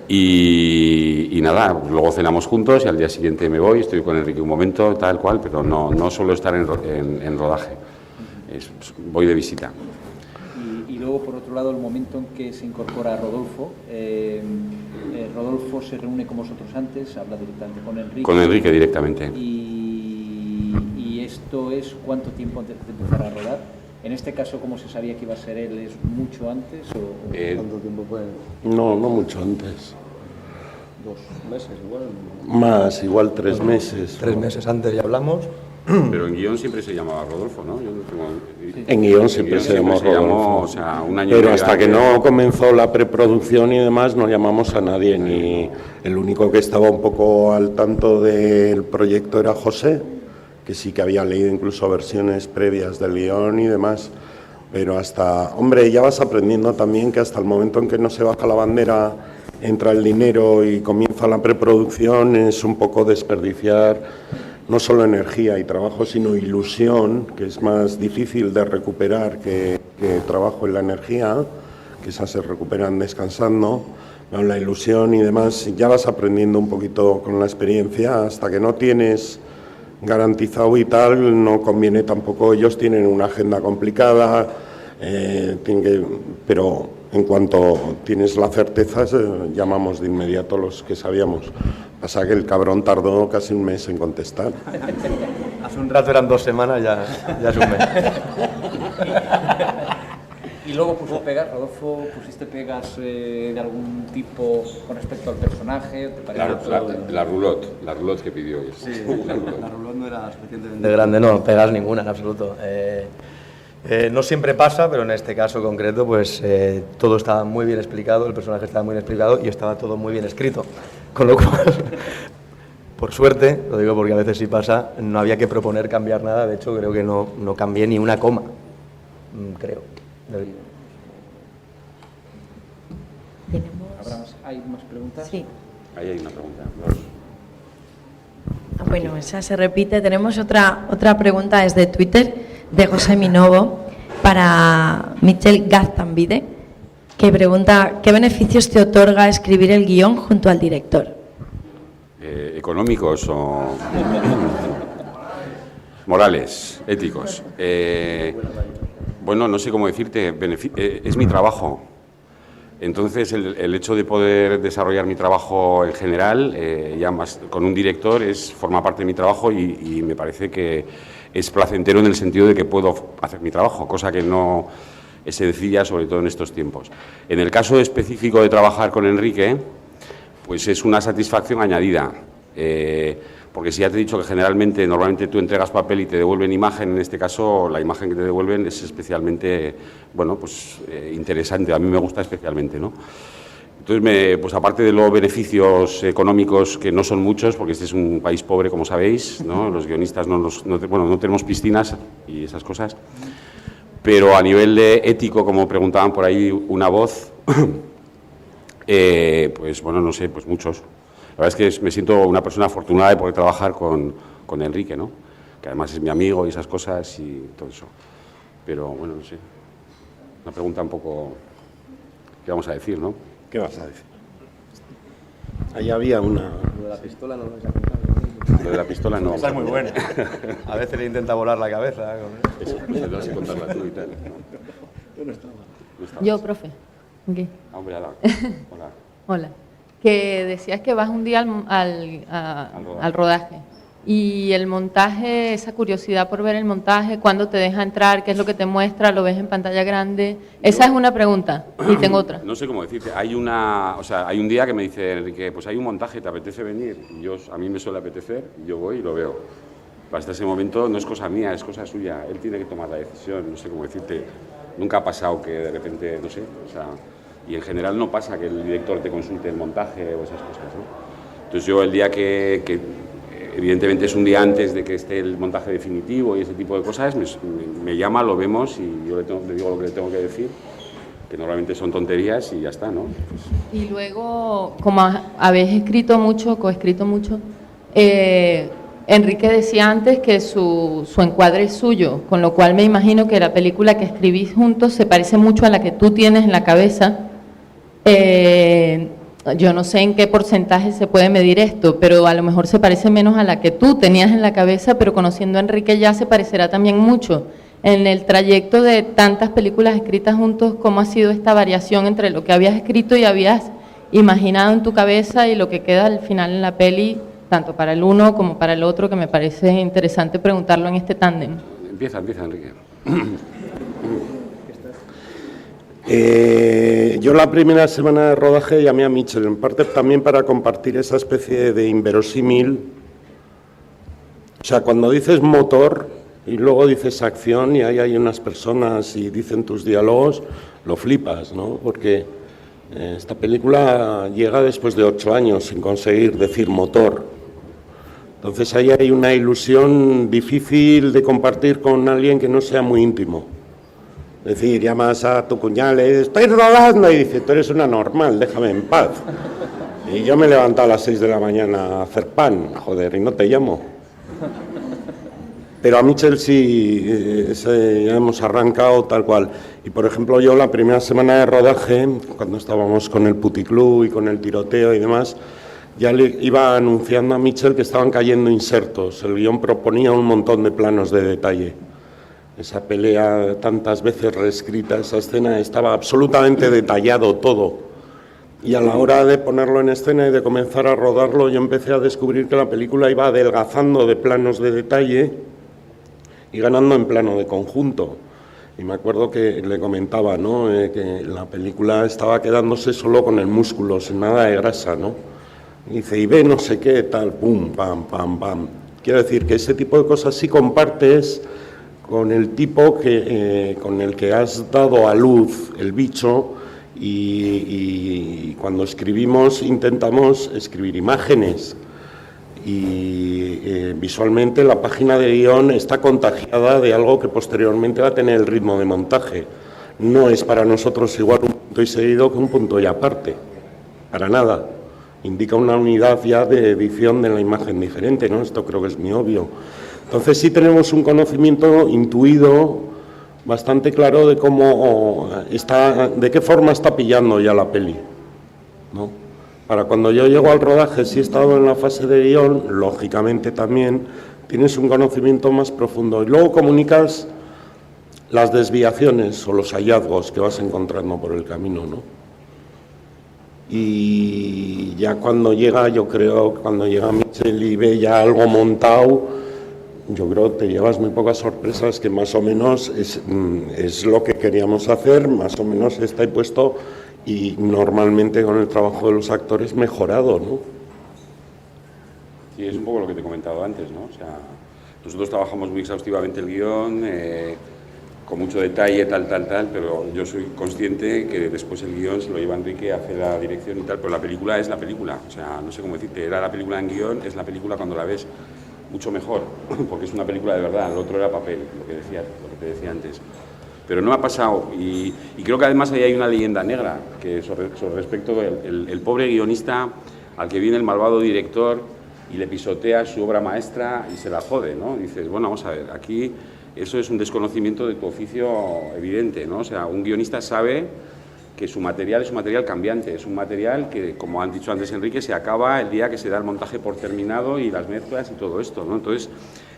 Y nada, luego cenamos juntos y al día siguiente me voy, estoy con Enrique un momento, tal cual, pero no suelo estar en rodaje, voy de visita. Y luego, por otro lado, el momento en que se incorpora Rodolfo, Rodolfo se reúne con vosotros antes, habla directamente con Enrique. Con Enrique directamente. Y esto es ¿cuánto tiempo antes de empezar a rodar? En este caso, ¿cómo se sabía que iba a ser él? ¿Es mucho antes o cuánto tiempo fue? No mucho antes. 2 meses igual. Más, igual 3 meses. 3 meses antes ya hablamos. Pero en guión siempre se llamaba Rodolfo, ¿no? Yo no tengo... En guión siempre se llamó Rodolfo. O sea, un año. Pero hasta que no comenzó la preproducción y demás no llamamos a nadie, ni el único que estaba un poco al tanto del proyecto era José, que sí que había leído incluso versiones previas del guión y demás. Pero hasta, hombre, ya vas aprendiendo también que hasta el momento en que no se baja la bandera, entra el dinero y comienza la preproducción, es un poco desperdiciar no solo energía y trabajo, sino ilusión, que es más difícil de recuperar que trabajo en la energía, que esas se recuperan descansando. Pero la ilusión y demás, ya vas aprendiendo un poquito con la experiencia, hasta que no tienes garantizado y tal, no conviene tampoco. Ellos tienen una agenda complicada, pero en cuanto tienes la certeza, llamamos de inmediato los que sabíamos. Pasa que el cabrón tardó casi un mes en contestar. Hace un rato eran 2 semanas, ya es un mes. Y luego puso pegas, Rodolfo, ¿pusiste pegas de algún tipo con respecto al personaje? ¿Te pareció La roulotte que pidió. Sí, la roulotte no era suficientemente grande, no, pegas ninguna en absoluto. No siempre pasa, pero en este caso concreto, pues todo estaba muy bien explicado, el personaje estaba muy bien explicado y estaba todo muy bien escrito. Con lo cual, por suerte, lo digo porque a veces sí pasa, no había que proponer cambiar nada. De hecho, creo que no cambié ni una coma, creo. ¿Hay más preguntas? Sí. Ahí hay una pregunta. Bueno, esa se repite. Tenemos otra pregunta desde Twitter de José Minovo para Mitchell Gaztambide, que pregunta ¿qué beneficios te otorga escribir el guión junto al director? ¿Económicos o morales, éticos? Bueno, no sé cómo decirte, es mi trabajo. Entonces, el hecho de poder desarrollar mi trabajo en general, ya más con un director, forma parte de mi trabajo y me parece que es placentero en el sentido de que puedo hacer mi trabajo, cosa que no es sencilla, sobre todo en estos tiempos. En el caso específico de trabajar con Enrique, pues es una satisfacción añadida, porque si ya te he dicho que normalmente tú entregas papel y te devuelven imagen, en este caso la imagen que te devuelven es especialmente, bueno, pues interesante, a mí me gusta especialmente, ¿no? Entonces, pues aparte de los beneficios económicos, que no son muchos, porque este es un país pobre, como sabéis, ¿no? Los guionistas no tenemos piscinas y esas cosas, pero a nivel de ético, como preguntaban por ahí una voz, pues bueno, no sé, pues muchos. La verdad es que me siento una persona afortunada de poder trabajar con Enrique, ¿no? Que además es mi amigo y esas cosas y todo eso. Pero bueno, no sé, una pregunta un poco, ¿qué vamos a decir, no? ¿Qué vas a decir? Ahí había una... Lo de la pistola no lo vais a contar. Lo de la pistola no. Esa es muy buena. A veces le intenta volar la cabeza. Eso, te vas a contarla tú y tal. Yo no estaba. Yo, profe. ¿Qué? Hombre, hola. Hola. Que decías que vas un día al rodaje. Y el montaje, esa curiosidad por ver el montaje, cuándo te deja entrar, qué es lo que te muestra, lo ves en pantalla grande. Esa es una pregunta. Y tengo otra. No sé cómo decirte. Hay un día que me dice Enrique, pues hay un montaje, ¿te apetece venir? A mí me suele apetecer, yo voy y lo veo. Hasta ese momento no es cosa mía, es cosa suya. Él tiene que tomar la decisión, no sé cómo decirte. Nunca ha pasado que de repente, no sé, y en general no pasa que el director te consulte el montaje o esas cosas, ¿no? Entonces yo el día que evidentemente es un día antes de que esté el montaje definitivo y ese tipo de cosas, me llama, lo vemos y yo le digo lo que le tengo que decir, que normalmente son tonterías y ya está, ¿no? Y luego, como habéis escrito mucho, coescrito mucho, Enrique decía antes que su encuadre es suyo, con lo cual me imagino que la película que escribís juntos se parece mucho a la que tú tienes en la cabeza. Yo no sé en qué porcentaje se puede medir esto, pero a lo mejor se parece menos a la que tú tenías en la cabeza, pero conociendo a Enrique ya se parecerá también mucho. En el trayecto de tantas películas escritas juntos, ¿cómo ha sido esta variación entre lo que habías escrito y habías imaginado en tu cabeza y lo que queda al final en la peli, tanto para el uno como para el otro, que me parece interesante preguntarlo en este tándem? Empieza, Enrique. Yo la primera semana de rodaje llamé a Mitchell, en parte también para compartir esa especie de inverosímil. O sea, cuando dices motor y luego dices acción y ahí hay unas personas y dicen tus diálogos, lo flipas, ¿no? Porque esta película llega después de 8 años sin conseguir decir motor. Entonces ahí hay una ilusión difícil de compartir con alguien que no sea muy íntimo. Es decir, llamas a tu cuñada, le dices, estoy rodando, y dice, tú eres una normal, déjame en paz. Y yo me he levantado a las 6 de la mañana a hacer pan, joder, y no te llamo. Pero a Mitchell sí, ya hemos arrancado tal cual. Y por ejemplo, yo la primera semana de rodaje, cuando estábamos con el puticlub y con el tiroteo y demás, ya le iba anunciando a Mitchell que estaban cayendo insertos. El guión proponía un montón de planos de detalle. Esa pelea tantas veces reescrita, esa escena, estaba absolutamente detallado todo. Y a la hora de ponerlo en escena y de comenzar a rodarlo, yo empecé a descubrir que la película iba adelgazando de planos de detalle y ganando en plano de conjunto. Y me acuerdo que le comentaba, ¿no? Que la película estaba quedándose solo con el músculo, sin nada de grasa, ¿no? Y dice, y ve no sé qué, tal, pum, pam, pam, pam. Quiero decir que ese tipo de cosas sí compartes con el tipo con el que has dado a luz el bicho y cuando escribimos intentamos escribir imágenes y visualmente la página de guión está contagiada de algo que posteriormente va a tener el ritmo de montaje. No es para nosotros igual un punto y seguido que un punto y aparte, para nada. Indica una unidad ya de edición de la imagen diferente, ¿no? Esto creo que es muy obvio. Entonces sí tenemos un conocimiento intuido bastante claro de cómo está, de qué forma está pillando ya la peli, ¿no? Para cuando yo llego al rodaje, si he estado en la fase de guión, lógicamente también tienes un conocimiento más profundo y luego comunicas las desviaciones o los hallazgos que vas encontrando por el camino, ¿no? Y ya cuando llega, yo creo, cuando llega Mitchell y ve ya algo montado, yo creo que te llevas muy pocas sorpresas, que más o menos es lo que queríamos hacer, más o menos está ahí puesto y normalmente con el trabajo de los actores mejorado, ¿no? Sí, es un poco lo que te he comentado antes, ¿no? O sea, nosotros trabajamos muy exhaustivamente el guión, con mucho detalle, tal, pero yo soy consciente que después el guión se lo lleva Enrique, hace la dirección y tal, pero la película es la película, o sea, no sé cómo decirte, era la película en guión, es la película cuando la ves mucho mejor, porque es una película de verdad, lo otro era papel, lo que te decía antes. Pero no ha pasado, y creo que además ahí hay una leyenda negra, que sobre respecto el pobre guionista al que viene el malvado director y le pisotea su obra maestra y se la jode, ¿no? Dices, bueno, vamos a ver, aquí eso es un desconocimiento de tu oficio evidente, ¿no? O sea, un guionista sabe que su material es un material cambiante, es un material que, como han dicho antes Enrique, se acaba el día que se da el montaje por terminado y las mezclas y todo esto, ¿no? Entonces,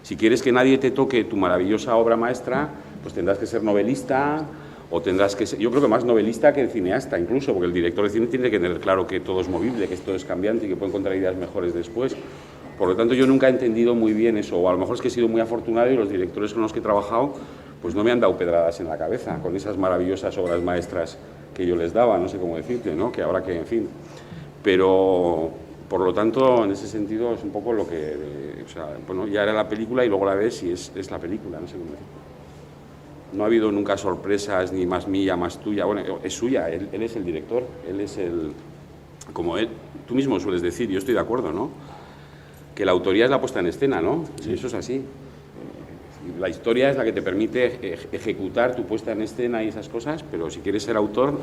si quieres que nadie te toque tu maravillosa obra maestra, pues tendrás que ser novelista o tendrás que ser, yo creo que más novelista que cineasta incluso, porque el director de cine tiene que tener claro que todo es movible, que todo es cambiante y que puede encontrar ideas mejores después. Por lo tanto, yo nunca he entendido muy bien eso, o a lo mejor es que he sido muy afortunado y los directores con los que he trabajado pues no me han dado pedradas en la cabeza con esas maravillosas obras maestras que yo les daba, no sé cómo decirte, ¿no? Que ahora que, en fin. Pero, por lo tanto, en ese sentido es un poco lo que... o sea, bueno, ya era la película y luego la ves y es la película, no sé cómo decirte. No ha habido nunca sorpresas, ni más mía, más tuya. Bueno, es suya, él es el director, él es el... Como él, tú mismo sueles decir, yo estoy de acuerdo, ¿no? Que la autoría es la puesta en escena, ¿no? Sí, eso es así. La historia es la que te permite ejecutar tu puesta en escena y esas cosas, pero si quieres ser autor,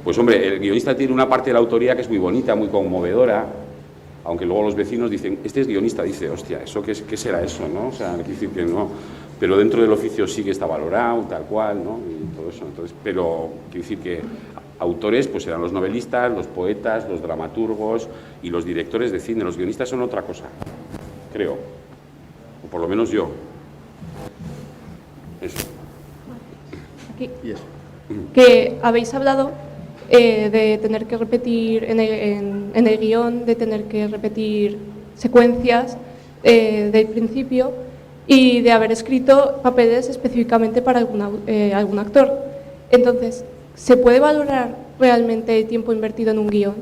pues hombre, el guionista tiene una parte de la autoría que es muy bonita, muy conmovedora, aunque luego los vecinos dicen, este es guionista, dice, hostia, ¿eso qué será eso, no? O sea, hay que decir que no, pero dentro del oficio sí que está valorado, tal cual, ¿no? Y todo eso, entonces, pero quiero decir que autores pues serán los novelistas, los poetas, los dramaturgos y los directores de cine. Los guionistas son otra cosa, creo, o por lo menos yo. Eso. Aquí. Que habéis hablado de tener que repetir en el guión, de tener que repetir secuencias del principio y de haber escrito papeles específicamente para algún actor. Entonces, ¿se puede valorar realmente el tiempo invertido en un guión?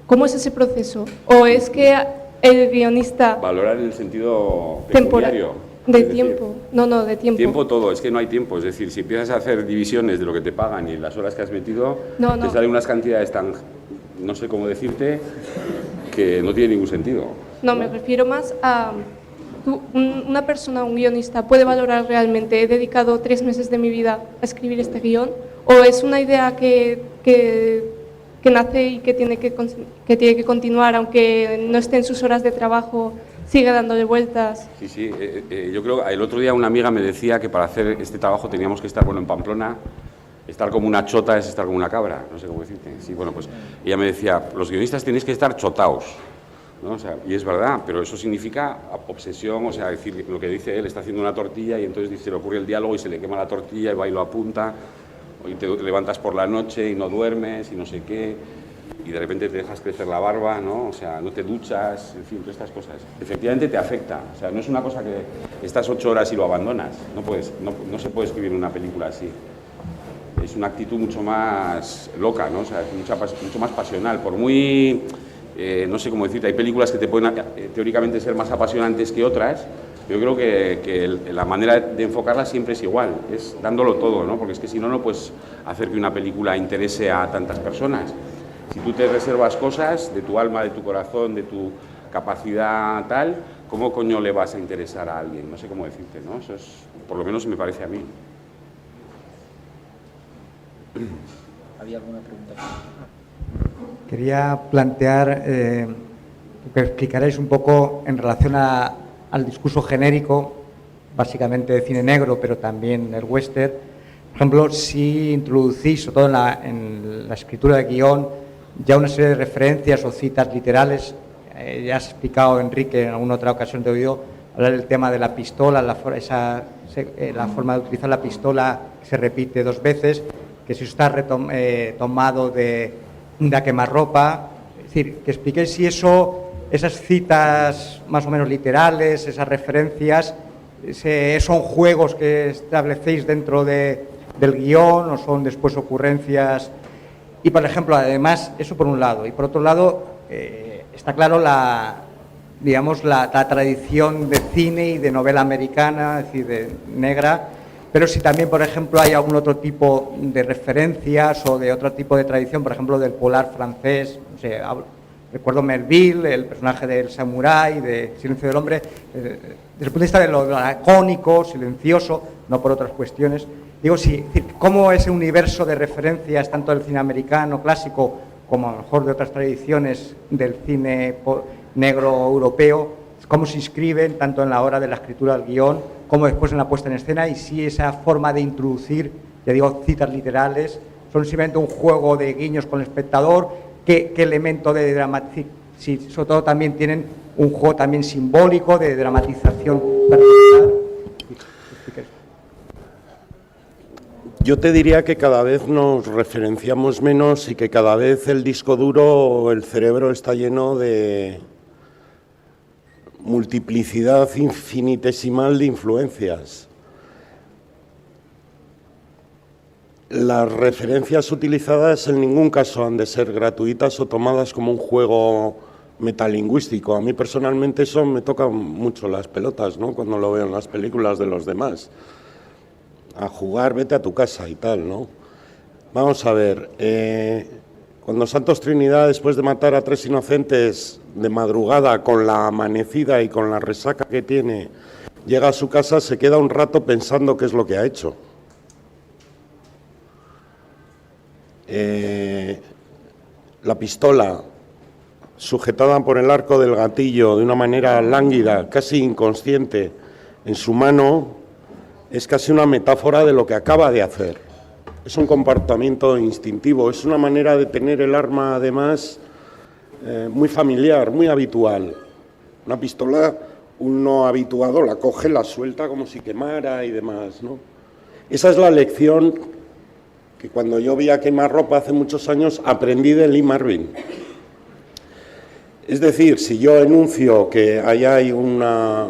¿Cómo es ese proceso? ¿O es que el guionista... Valorar en el sentido temporal pecuniario. De tiempo, no, de tiempo. Tiempo todo, es que no hay tiempo, es decir, si empiezas a hacer divisiones de lo que te pagan y las horas que has metido, te salen unas cantidades tan, no sé cómo decirte, que no tiene ningún sentido. No, me refiero más a una persona, un guionista, ¿puede valorar realmente, he dedicado 3 meses de mi vida a escribir este guión? ¿O es una idea que nace y que tiene que continuar, aunque no esté en sus horas de trabajo, sigue dándole vueltas? Sí, yo creo que el otro día una amiga me decía que para hacer este trabajo teníamos que estar, bueno, en Pamplona, estar como una chota es estar como una cabra, no sé cómo decirte. Sí, bueno, pues ella me decía, los guionistas tenéis que estar chotaos, ¿no? O sea, y es verdad, pero eso significa obsesión, o sea, decir lo que dice él, está haciendo una tortilla y entonces se le ocurre el diálogo y se le quema la tortilla y va y lo apunta, y te levantas por la noche y no duermes y no sé qué, y de repente te dejas crecer la barba, ¿no? O sea, no te duchas, en fin, todas estas cosas. Efectivamente te afecta, o sea, no es una cosa que estás 8 horas y lo abandonas, no se puede escribir una película así. Es una actitud mucho más loca, ¿no? O sea, mucho más pasional, por muy... no sé cómo decirte, hay películas que te pueden teóricamente ser más apasionantes que otras. Yo creo que la manera de enfocarla siempre es igual, es dándolo todo, ¿no? Porque es que si no, no puedes hacer que una película interese a tantas personas. Si tú te reservas cosas de tu alma, de tu corazón, de tu capacidad tal, ¿cómo coño le vas a interesar a alguien? No sé cómo decirte, ¿no? Eso es, por lo menos me parece a mí. ¿Había alguna pregunta? Quería plantear que explicarais un poco en relación al discurso genérico, básicamente de cine negro, pero también el western. Por ejemplo, si introducís, sobre todo en la escritura de guión, ya una serie de referencias o citas literales. Ya has explicado, Enrique, en alguna otra ocasión te he oído hablar del tema de la pistola, la forma de utilizar la pistola que se repite 2 veces, que si está tomado de A quemarropa. Es decir, que expliquéis si esas citas más o menos literales, esas referencias, son juegos que establecéis dentro del guión o son después ocurrencias. Y, por ejemplo, además, eso por un lado. Y por otro lado, está claro la tradición de cine y de novela americana, es decir, de negra, pero si también, por ejemplo, hay algún otro tipo de referencias o de otro tipo de tradición, por ejemplo, del polar francés, no sé, recuerdo Melville, el personaje del samurái, de Silencio del Hombre, desde el punto de vista de lo lacónico, silencioso, no por otras cuestiones. Digo, cómo ese universo de referencias, tanto del cine americano clásico como a lo mejor de otras tradiciones del cine negro europeo, cómo se inscriben tanto en la hora de la escritura del guión como después en la puesta en escena, y si esa forma de introducir, ya digo, citas literales, son simplemente un juego de guiños con el espectador, qué elemento de dramatización, si sobre todo también tienen un juego también simbólico de dramatización particular. Yo te diría que cada vez nos referenciamos menos y que cada vez el disco duro o el cerebro está lleno de multiplicidad infinitesimal de influencias. Las referencias utilizadas en ningún caso han de ser gratuitas o tomadas como un juego metalingüístico. A mí personalmente eso me toca mucho las pelotas, ¿no? Cuando lo veo en las películas de los demás. A jugar, vete a tu casa y tal, ¿no? Vamos a ver, cuando Santos Trinidad, después de matar a 3 inocentes de madrugada, con la amanecida y con la resaca que tiene, llega a su casa, se queda un rato pensando qué es lo que ha hecho. La pistola sujetada por el arco del gatillo de una manera lánguida, casi inconsciente, en su mano, es casi una metáfora de lo que acaba de hacer. Es un comportamiento instintivo, es una manera de tener el arma, además, muy familiar, muy habitual. Una pistola, un no habituado la coge, la suelta como si quemara y demás, ¿no? Esa es la lección que cuando yo vi a Quemarropa hace muchos años aprendí de Lee Marvin. Es decir, si yo enuncio que ahí hay una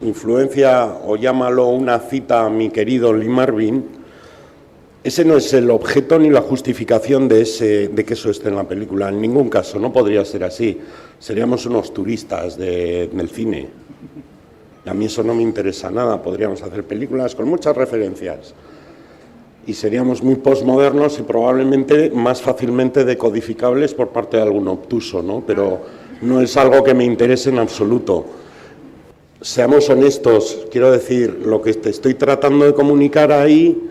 influencia, o llámalo una cita a mi querido Lee Marvin, ese no es el objeto ni la justificación de que eso esté en la película. En ningún caso, no podría ser así. Seríamos unos turistas del cine. Y a mí eso no me interesa nada. Podríamos hacer películas con muchas referencias. Y seríamos muy postmodernos y probablemente más fácilmente decodificables por parte de algún obtuso, ¿no? Pero no es algo que me interese en absoluto. Seamos honestos, quiero decir, lo que te estoy tratando de comunicar ahí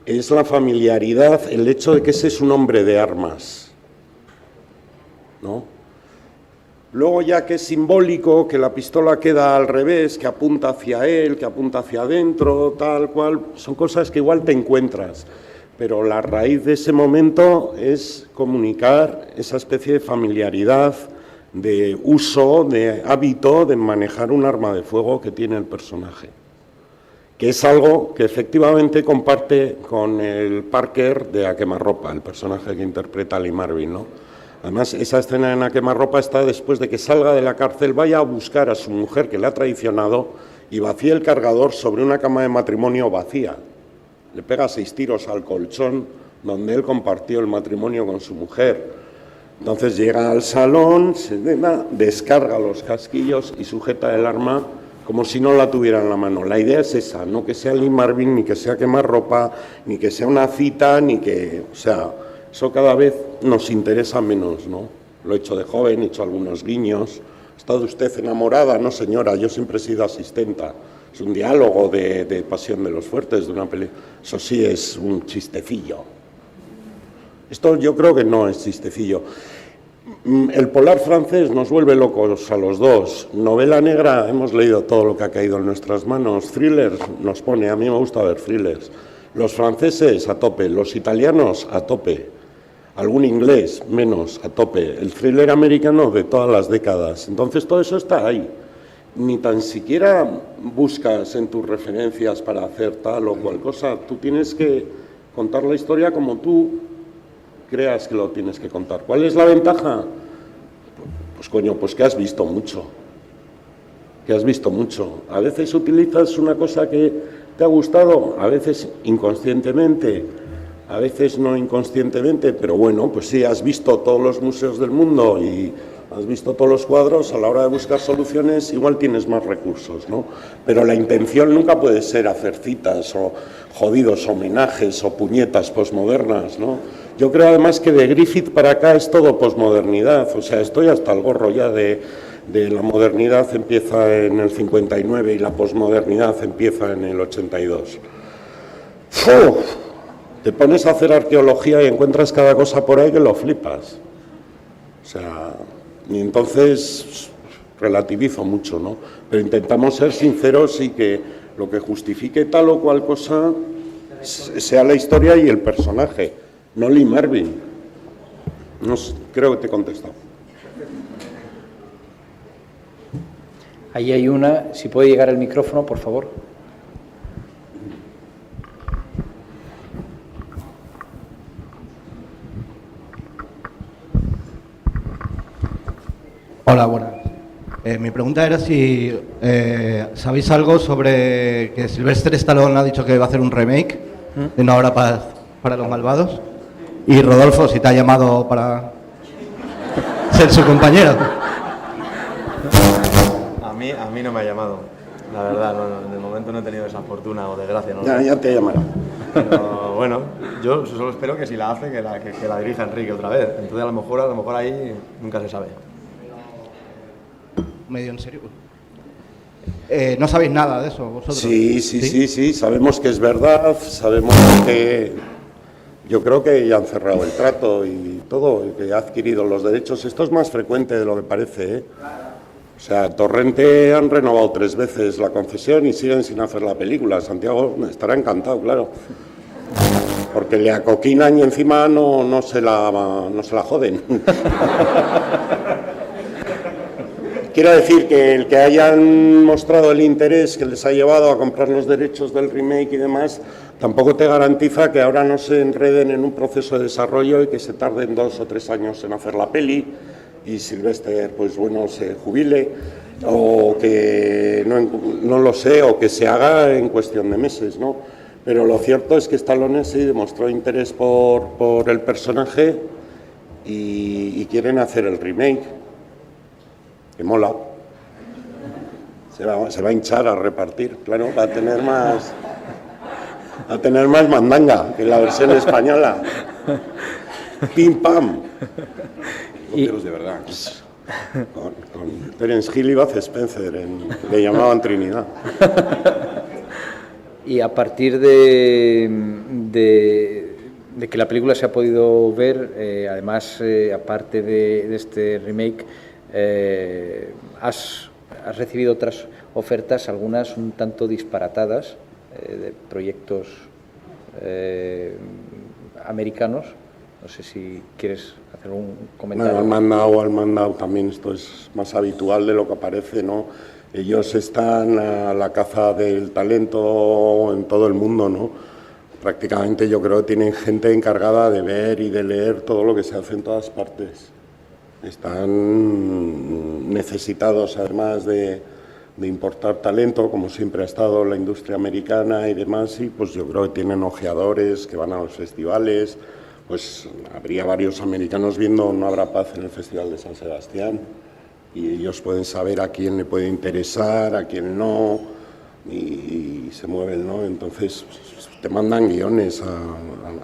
es la familiaridad, el hecho de que ese es un hombre de armas, ¿no? Luego ya que es simbólico, que la pistola queda al revés, que apunta hacia él, que apunta hacia adentro, tal cual, son cosas que igual te encuentras. Pero la raíz de ese momento es comunicar esa especie de familiaridad, de uso, de hábito de manejar un arma de fuego que tiene el personaje. Que es algo que efectivamente comparte con el Parker de A Quemarropa, el personaje que interpreta Lee Marvin, ¿no? Además, esa escena en A Quemarropa está después de que salga de la cárcel, vaya a buscar a su mujer que le ha traicionado y vacía el cargador sobre una cama de matrimonio vacía. Le pega 6 tiros al colchón donde él compartió el matrimonio con su mujer. Entonces llega al salón, se descarga los casquillos y sujeta el arma como si no la tuviera en la mano. La idea es esa, no que sea Lee Marvin, ni que sea Quemarropa, ni que sea una cita, ni que... O sea, eso cada vez nos interesa menos, ¿no? Lo he hecho de joven, he hecho algunos guiños. ¿Ha estado usted enamorada? No, señora, yo siempre he sido asistenta. Es un diálogo de Pasión de los Fuertes, de una película. Eso sí es un chistecillo. Esto yo creo que no es chistecillo. El polar francés nos vuelve locos a los dos. Novela negra, hemos leído todo lo que ha caído en nuestras manos. Thrillers nos pone, a mí me gusta ver thrillers. Los franceses a tope, los italianos a tope. Algún inglés, menos, a tope. El thriller americano de todas las décadas. Entonces todo eso está ahí. Ni tan siquiera buscas en tus referencias para hacer tal o cual cosa. Tú tienes que contar la historia como tú creas que lo tienes que contar. ¿Cuál es la ventaja? Pues coño, pues que has visto mucho. Que has visto mucho. A veces utilizas una cosa que te ha gustado, a veces inconscientemente, a veces no inconscientemente, pero bueno, pues sí, has visto todos los museos del mundo y has visto todos los cuadros, a la hora de buscar soluciones igual tienes más recursos, ¿no? Pero la intención nunca puede ser hacer citas o jodidos homenajes o puñetas posmodernas, ¿no? Yo creo además que de Griffith para acá es todo posmodernidad, o sea, estoy hasta el gorro ya de la modernidad empieza en el 59 y la posmodernidad empieza en el 82. ¡Uf! Te pones a hacer arqueología y encuentras cada cosa por ahí que lo flipas. O sea, y entonces relativizo mucho, ¿no? Pero intentamos ser sinceros y que lo que justifique tal o cual cosa sea la historia y el personaje, no Lee Marvin. No sé, creo que te he contestado. Ahí hay una, si puede llegar el micrófono, por favor. Hola, buenas. Mi pregunta era si sabéis algo sobre que Sylvester Stallone ha dicho que va a hacer un remake de Una hora para los malvados, y Rodolfo si te ha llamado para ser su compañero. A mí no me ha llamado, la verdad, en el momento no he tenido esa fortuna o desgracia. ¿No? Ya te llamará. Pero bueno, yo solo espero que si la hace, que la dirija Enrique otra vez. Entonces a lo mejor ahí nunca se sabe. Medio en serio. ¿No sabéis nada de eso vosotros? Sí, sabemos que es verdad, sabemos que yo creo que ya han cerrado el trato y todo, y que ha adquirido los derechos. Esto es más frecuente de lo que parece, ¿eh? O sea, Torrente han renovado 3 veces la concesión y siguen sin hacer la película. Santiago estará encantado, claro. Porque le acoquinan y encima no se la joden. Quiero decir que el que hayan mostrado el interés que les ha llevado a comprar los derechos del remake y demás, tampoco te garantiza que ahora no se enreden en un proceso de desarrollo y que se tarden 2 o 3 años en hacer la peli y Sylvester, pues bueno, se jubile o que no lo sé, o que se haga en cuestión de meses, ¿no? Pero lo cierto es que Stallone sí demostró interés por el personaje y quieren hacer el remake. Que mola. Se va a hinchar a repartir, claro, va a tener más mandanga que la versión española. Pim pam. Boteros de verdad. Con Terence Hill y Bud Spencer, le llamaban Trinidad. Y a partir de que la película se ha podido ver, además, aparte de este remake, has recibido otras ofertas, algunas un tanto disparatadas, de proyectos americanos. No sé si quieres hacer un comentario. Bueno, al mandado también, esto es más habitual de lo que parece, ¿no? Ellos están a la caza del talento en todo el mundo, ¿no? Prácticamente yo creo que tienen gente encargada de ver y de leer todo lo que se hace en todas partes. Están necesitados, además de importar talento, como siempre ha estado la industria americana y demás, y pues yo creo que tienen ojeadores que van a los festivales. Pues habría varios americanos viendo No habrá paz en el Festival de San Sebastián y ellos pueden saber a quién le puede interesar, a quién no, y se mueven, ¿no? Entonces te mandan guiones.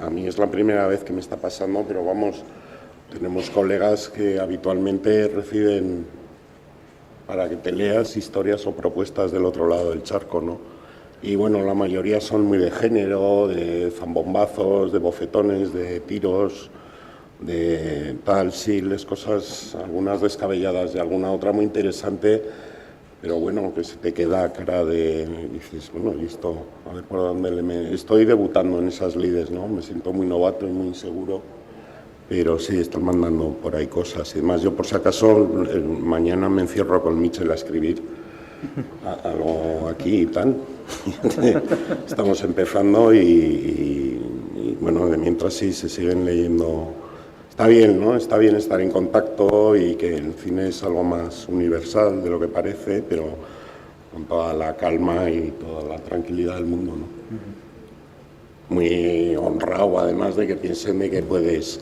A mí es la primera vez que me está pasando, pero vamos, tenemos colegas que habitualmente reciben para que te leas historias o propuestas del otro lado del charco, ¿no? Y bueno, la mayoría son muy de género, de zambombazos, de bofetones, de tiros, de tal, sí, cosas, algunas descabelladas y alguna otra muy interesante, pero bueno, que se te queda cara de, dices, bueno, listo, a ver por dónde estoy debutando en esas lides, ¿no? Me siento muy novato y muy inseguro, pero sí, están mandando por ahí cosas. Y además, yo por si acaso, mañana me encierro con Michel a escribir algo aquí y tal. Estamos empezando y bueno, de mientras sí se siguen leyendo. Está bien, ¿no? Está bien estar en contacto y que el cine es algo más universal de lo que parece, pero con toda la calma y toda la tranquilidad del mundo, ¿no? Muy honrado, además de que piensen de que puedes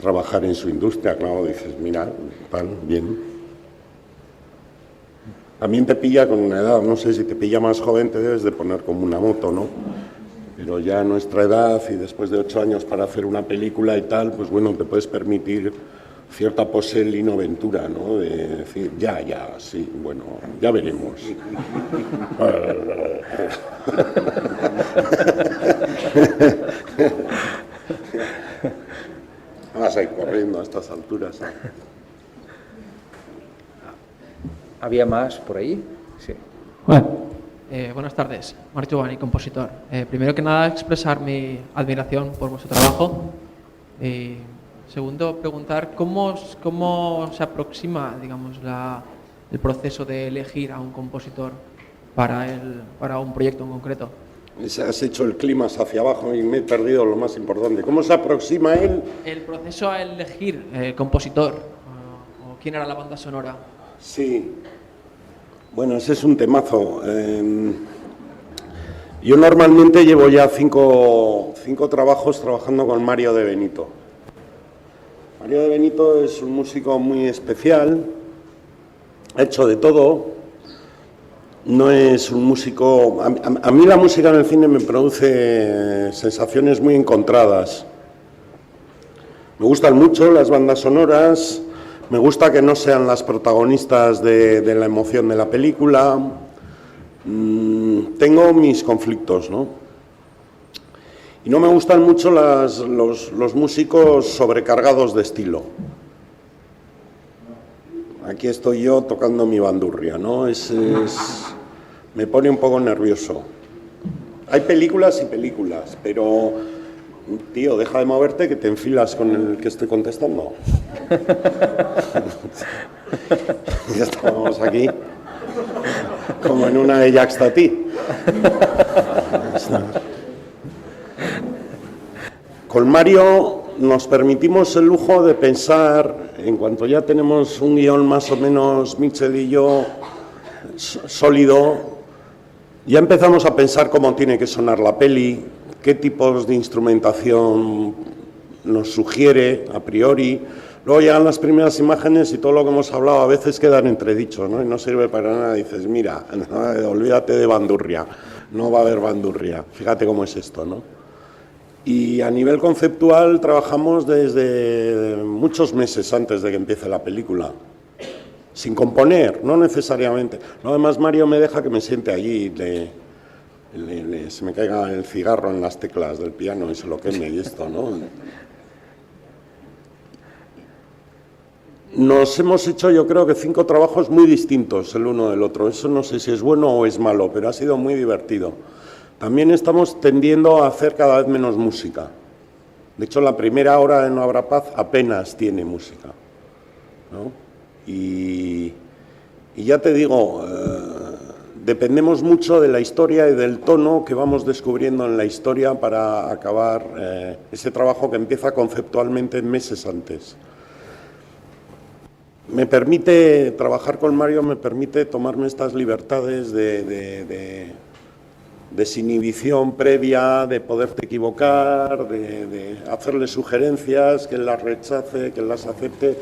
trabajar en su industria, claro, dices, mira, tal, bien. También te pilla con una edad, no sé, si te pilla más joven te debes de poner como una moto, ¿no? Pero ya a nuestra edad y después de 8 años para hacer una película y tal, pues bueno, te puedes permitir cierta pose Lino Ventura, ¿no? De decir, ya, sí, bueno, ya veremos. Vas a ir corriendo a estas alturas. ¿Había más por ahí? Sí. Bueno, buenas tardes. Marc Giovanni, compositor. Primero que nada, expresar mi admiración por vuestro trabajo. Segundo, preguntar cómo se aproxima, digamos, el proceso de elegir a un compositor para un proyecto en concreto. Has hecho el clima hacia abajo y me he perdido lo más importante. ¿Cómo se aproxima él? El proceso a elegir compositor, o quién era la banda sonora. Sí, Bueno, ese es un temazo. Yo normalmente llevo ya cinco trabajos trabajando con Mario de Benito. Mario de Benito es un músico muy especial, ha hecho de todo, no es un músico... A mí la música en el cine me produce sensaciones muy encontradas. Me gustan mucho las bandas sonoras, me gusta que no sean las protagonistas de la emoción de la película. Tengo mis conflictos, ¿no? Y no me gustan mucho los músicos sobrecargados de estilo. Aquí estoy yo tocando mi bandurria, ¿no? Me pone un poco nervioso. Hay películas y películas, pero, tío, deja de moverte que te enfilas con el que estoy contestando. Ya estábamos aquí, como en una de Jacques Tati. Con Mario nos permitimos el lujo de pensar, en cuanto ya tenemos un guión más o menos, Mitchell y yo, sólido, ya empezamos a pensar cómo tiene que sonar la peli, qué tipos de instrumentación nos sugiere a priori. Luego llegan las primeras imágenes y todo lo que hemos hablado a veces queda en entredicho, ¿no? Y no sirve para nada. Dices, mira, no, olvídate de bandurria, no va a haber bandurria. Fíjate cómo es esto, ¿no? Y a nivel conceptual trabajamos desde muchos meses antes de que empiece la película, sin componer, no necesariamente. No, además Mario me deja que me siente allí, se me caiga el cigarro en las teclas del piano y se lo queme y esto, ¿no? Nos hemos hecho, yo creo que 5 trabajos muy distintos el uno del otro. Eso no sé si es bueno o es malo, pero ha sido muy divertido. También estamos tendiendo a hacer cada vez menos música. De hecho, la primera hora de No habrá paz apenas tiene música, ¿no? Y ya te digo, dependemos mucho de la historia y del tono que vamos descubriendo en la historia para acabar ese trabajo que empieza conceptualmente meses antes. Me permite, trabajar con Mario me permite tomarme estas libertades de desinhibición previa, de poderte equivocar, de hacerle sugerencias, que él las rechace, que él las acepte,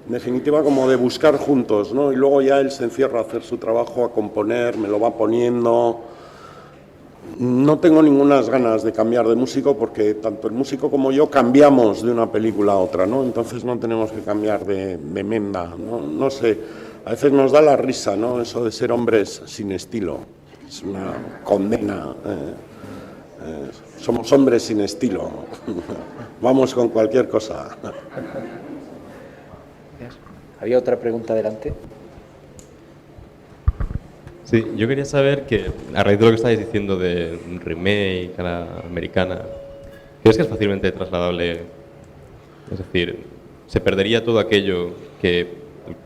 en definitiva como de buscar juntos, ¿no? Y luego ya él se encierra a hacer su trabajo, a componer, me lo va poniendo. No tengo ninguna ganas de cambiar de músico porque tanto el músico como yo cambiamos de una película a otra, ¿no? Entonces no tenemos que cambiar de menda, ¿no? No sé, a veces nos da la risa, ¿no? Eso de ser hombres sin estilo. Es una condena. Somos hombres sin estilo. Vamos con cualquier cosa. ¿Había otra pregunta adelante? Sí, yo quería saber que, a raíz de lo que estáis diciendo de un remake a la americana, ¿crees que es fácilmente trasladable? Es decir, ¿se perdería todo aquello que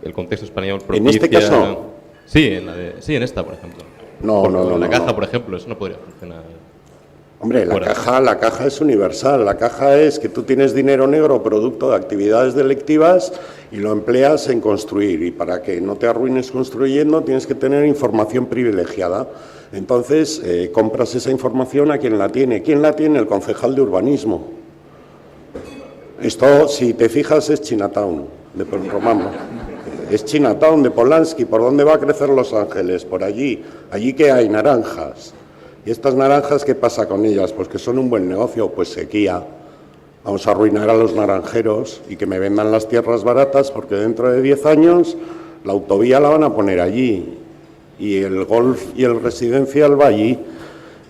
el contexto español propicia? ¿En este caso? Sí, en esta, por ejemplo. No. La caja, por ejemplo, eso no podría funcionar. Hombre, la caja es universal. La caja es que tú tienes dinero negro producto de actividades delictivas y lo empleas en construir. Y para que no te arruines construyendo tienes que tener información privilegiada. Entonces, compras esa información a quien la tiene. ¿Quién la tiene? El concejal de urbanismo. Esto, si te fijas, es Chinatown, de Romano. Es Chinatown de Polanski. ¿Por dónde va a crecer Los Ángeles? Por allí. Allí que hay naranjas. ¿Y estas naranjas qué pasa con ellas? Pues que son un buen negocio, pues sequía. Vamos a arruinar a los naranjeros y que me vendan las tierras baratas porque dentro de 10 años la autovía la van a poner allí y el golf y el residencial va allí.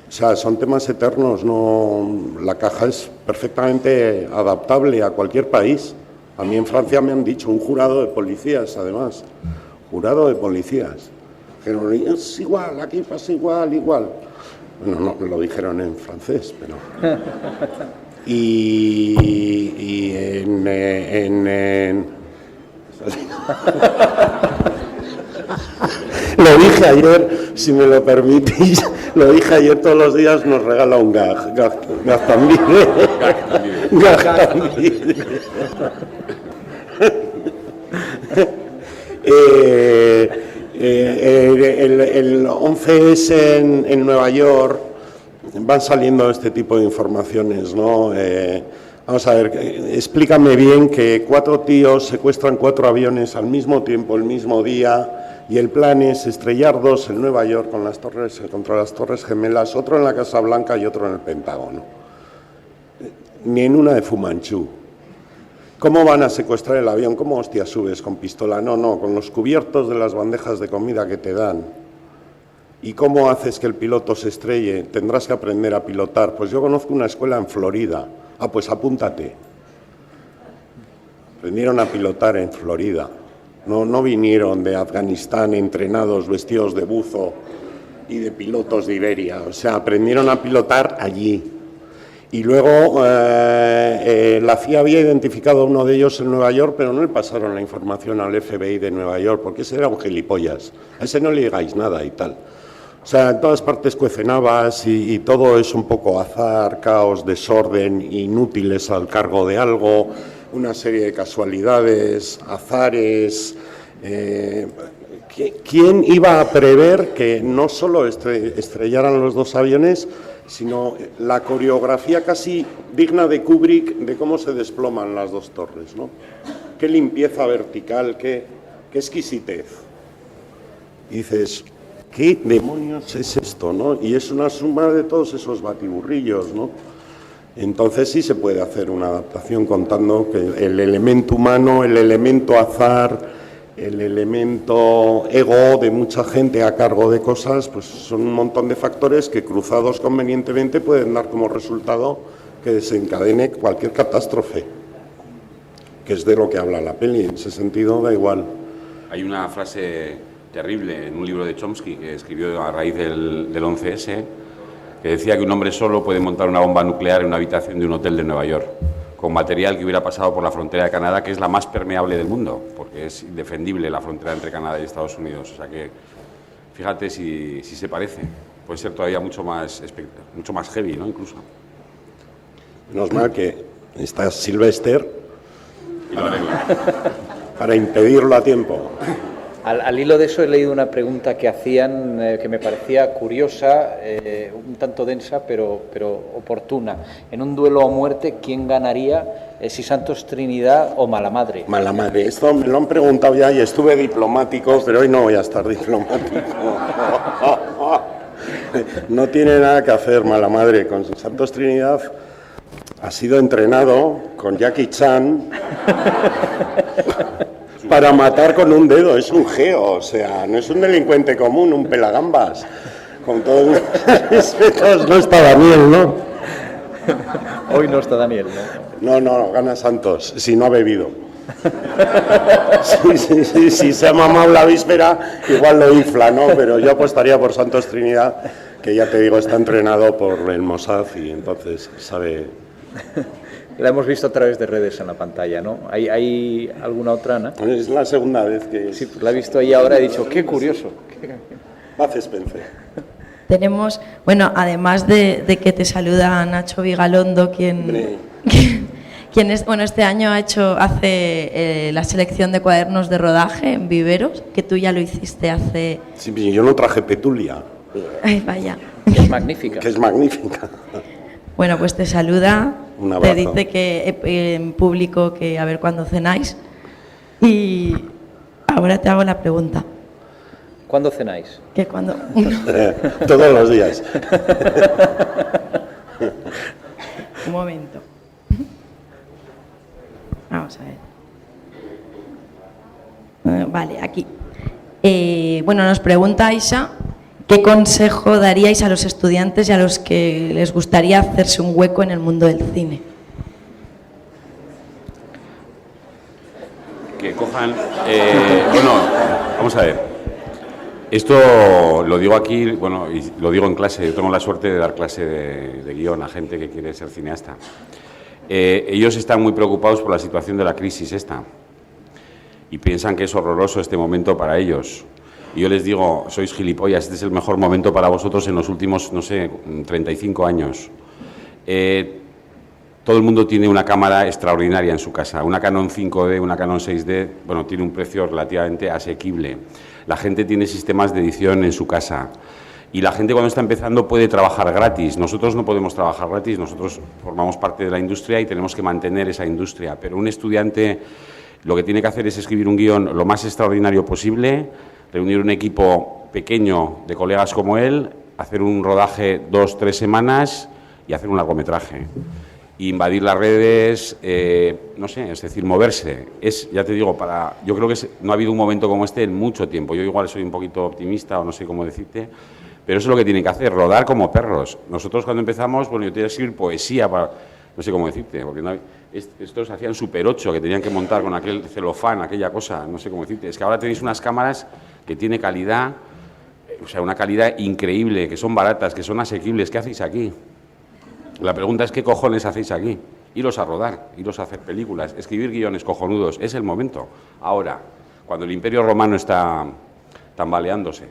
O sea, son temas eternos. No, la caja es perfectamente adaptable a cualquier país. A mí en Francia me han dicho, un jurado de policías además, jurado de policías. Dijeron, es igual, aquí pasa igual. Bueno, no lo dijeron en francés, pero... Y lo dije ayer, si me lo permitís, lo dije ayer, todos los días nos regala un gag también. Gag también. El 11S en Nueva York van saliendo este tipo de informaciones, ¿no? Vamos a ver, explícame bien que 4 tíos secuestran 4 aviones al mismo tiempo, el mismo día, y el plan es estrellar 2 en Nueva York contra las Torres Gemelas, otro en la Casa Blanca y otro en el Pentágono. Ni en una de Fu Manchu. ¿Cómo van a secuestrar el avión? ¿Cómo hostia subes con pistola? No, con los cubiertos de las bandejas de comida que te dan. ¿Y cómo haces que el piloto se estrelle? Tendrás que aprender a pilotar. Pues yo conozco una escuela en Florida. Ah, pues apúntate. Aprendieron a pilotar en Florida. No vinieron de Afganistán entrenados, vestidos de buzo y de pilotos de Iberia. O sea, aprendieron a pilotar allí. Y luego la CIA había identificado a uno de ellos en Nueva York, pero no le pasaron la información al FBI de Nueva York, porque ese era un gilipollas. A ese no le digáis nada y tal. O sea, en todas partes cuecen habas y todo es un poco azar, caos, desorden, inútiles al cargo de algo, una serie de casualidades, azares. ¿Quién iba a prever que no solo estrellaran los 2 aviones, sino la coreografía casi digna de Kubrick de cómo se desploman las 2 torres, ¿no? Qué limpieza vertical, qué exquisitez. Y dices, ¿qué demonios es esto, no? Y es una suma de todos esos batiburrillos, ¿no? Entonces sí se puede hacer una adaptación contando que el elemento humano, el elemento azar, el elemento ego de mucha gente a cargo de cosas, pues son un montón de factores que cruzados convenientemente pueden dar como resultado que desencadene cualquier catástrofe, que es de lo que habla la peli. En ese sentido da igual. Hay una frase terrible en un libro de Chomsky que escribió a raíz del 11S, que decía que un hombre solo puede montar una bomba nuclear en una habitación de un hotel de Nueva York, con material que hubiera pasado por la frontera de Canadá, que es la más permeable del mundo, porque es indefendible la frontera entre Canadá y Estados Unidos. O sea que, fíjate si se parece. Puede ser todavía mucho más heavy, ¿no? Incluso. Menos mal que está Sylvester y lo arregla. Para impedirlo a tiempo. Al hilo de eso he leído una pregunta que hacían que me parecía curiosa, un tanto densa, pero oportuna. En un duelo a muerte, ¿quién ganaría? Si Santos Trinidad o Malamadre. Malamadre. Esto me lo han preguntado ya y estuve diplomático, pero hoy no voy a estar diplomático. No tiene nada que hacer Malamadre. Con Santos Trinidad ha sido entrenado con Jackie Chan para matar con un dedo. Es un geo, o sea, no es un delincuente común, un pelagambas. Con todos los respetos, no está Daniel, ¿no? Hoy no está Daniel, ¿no? No, gana Santos, si no ha bebido. Sí, si se ha mamado la víspera, igual lo infla, ¿no? Pero yo apostaría por Santos Trinidad, que ya te digo, está entrenado por el Mossad y entonces sabe. La hemos visto a través de redes en la pantalla, ¿no? ¿Hay alguna otra, Ana? Es la segunda vez que... Sí, pues la he visto ahí ahora y he dicho, qué curioso. Paz Spencer. Tenemos, bueno, además de que te saluda Nacho Vigalondo, quien es, bueno, este año hace la selección de cuadernos de rodaje en Viveros, que tú ya lo hiciste hace... Sí, yo no traje Petulia. Ay, vaya. Que es magnífica. Que es magnífica. Bueno, pues te saluda, un abrazo. te dice que en público que a ver cuándo cenáis y ahora te hago la pregunta. ¿Cuándo cenáis? ¿Qué cuándo? Todos los días. Un momento. Vamos a ver. Vale, aquí. Bueno, nos pregunta Aisha, ¿qué consejo daríais a los estudiantes y a los que les gustaría hacerse un hueco en el mundo del cine? Que cojan... bueno, vamos a ver. Esto lo digo aquí, bueno, y lo digo en clase. Yo tengo la suerte de dar clase de guión a gente que quiere ser cineasta. Ellos están muy preocupados por la situación de la crisis esta y piensan que es horroroso este momento para ellos. Y yo les digo, sois gilipollas, este es el mejor momento para vosotros en los últimos, no sé, 35 años. Todo el mundo tiene una cámara extraordinaria en su casa, una Canon 5D, una Canon 6D, bueno, tiene un precio relativamente asequible. La gente tiene sistemas de edición en su casa y la gente cuando está empezando puede trabajar gratis. Nosotros no podemos trabajar gratis, nosotros formamos parte de la industria y tenemos que mantener esa industria, pero un estudiante lo que tiene que hacer es escribir un guión lo más extraordinario posible, reunir un equipo pequeño de colegas como él, hacer un rodaje 2-3 semanas y hacer un largometraje. Invadir las redes, no sé, es decir, moverse. Ya te digo, yo creo que no ha habido un momento como este en mucho tiempo. Yo igual soy un poquito optimista o no sé cómo decirte, pero eso es lo que tienen que hacer, rodar como perros. Nosotros cuando empezamos, bueno, yo tenía que escribir poesía no sé cómo decirte, porque estos hacían Super 8, que tenían que montar con aquel celofán, aquella cosa, no sé cómo decirte. Es que ahora tenéis unas cámaras que tienen calidad, o sea, una calidad increíble, que son baratas, que son asequibles. ¿Qué hacéis aquí? La pregunta es ¿qué cojones hacéis aquí? Iros a rodar, iros a hacer películas, escribir guiones cojonudos, es el momento. Ahora, cuando el Imperio Romano está tambaleándose,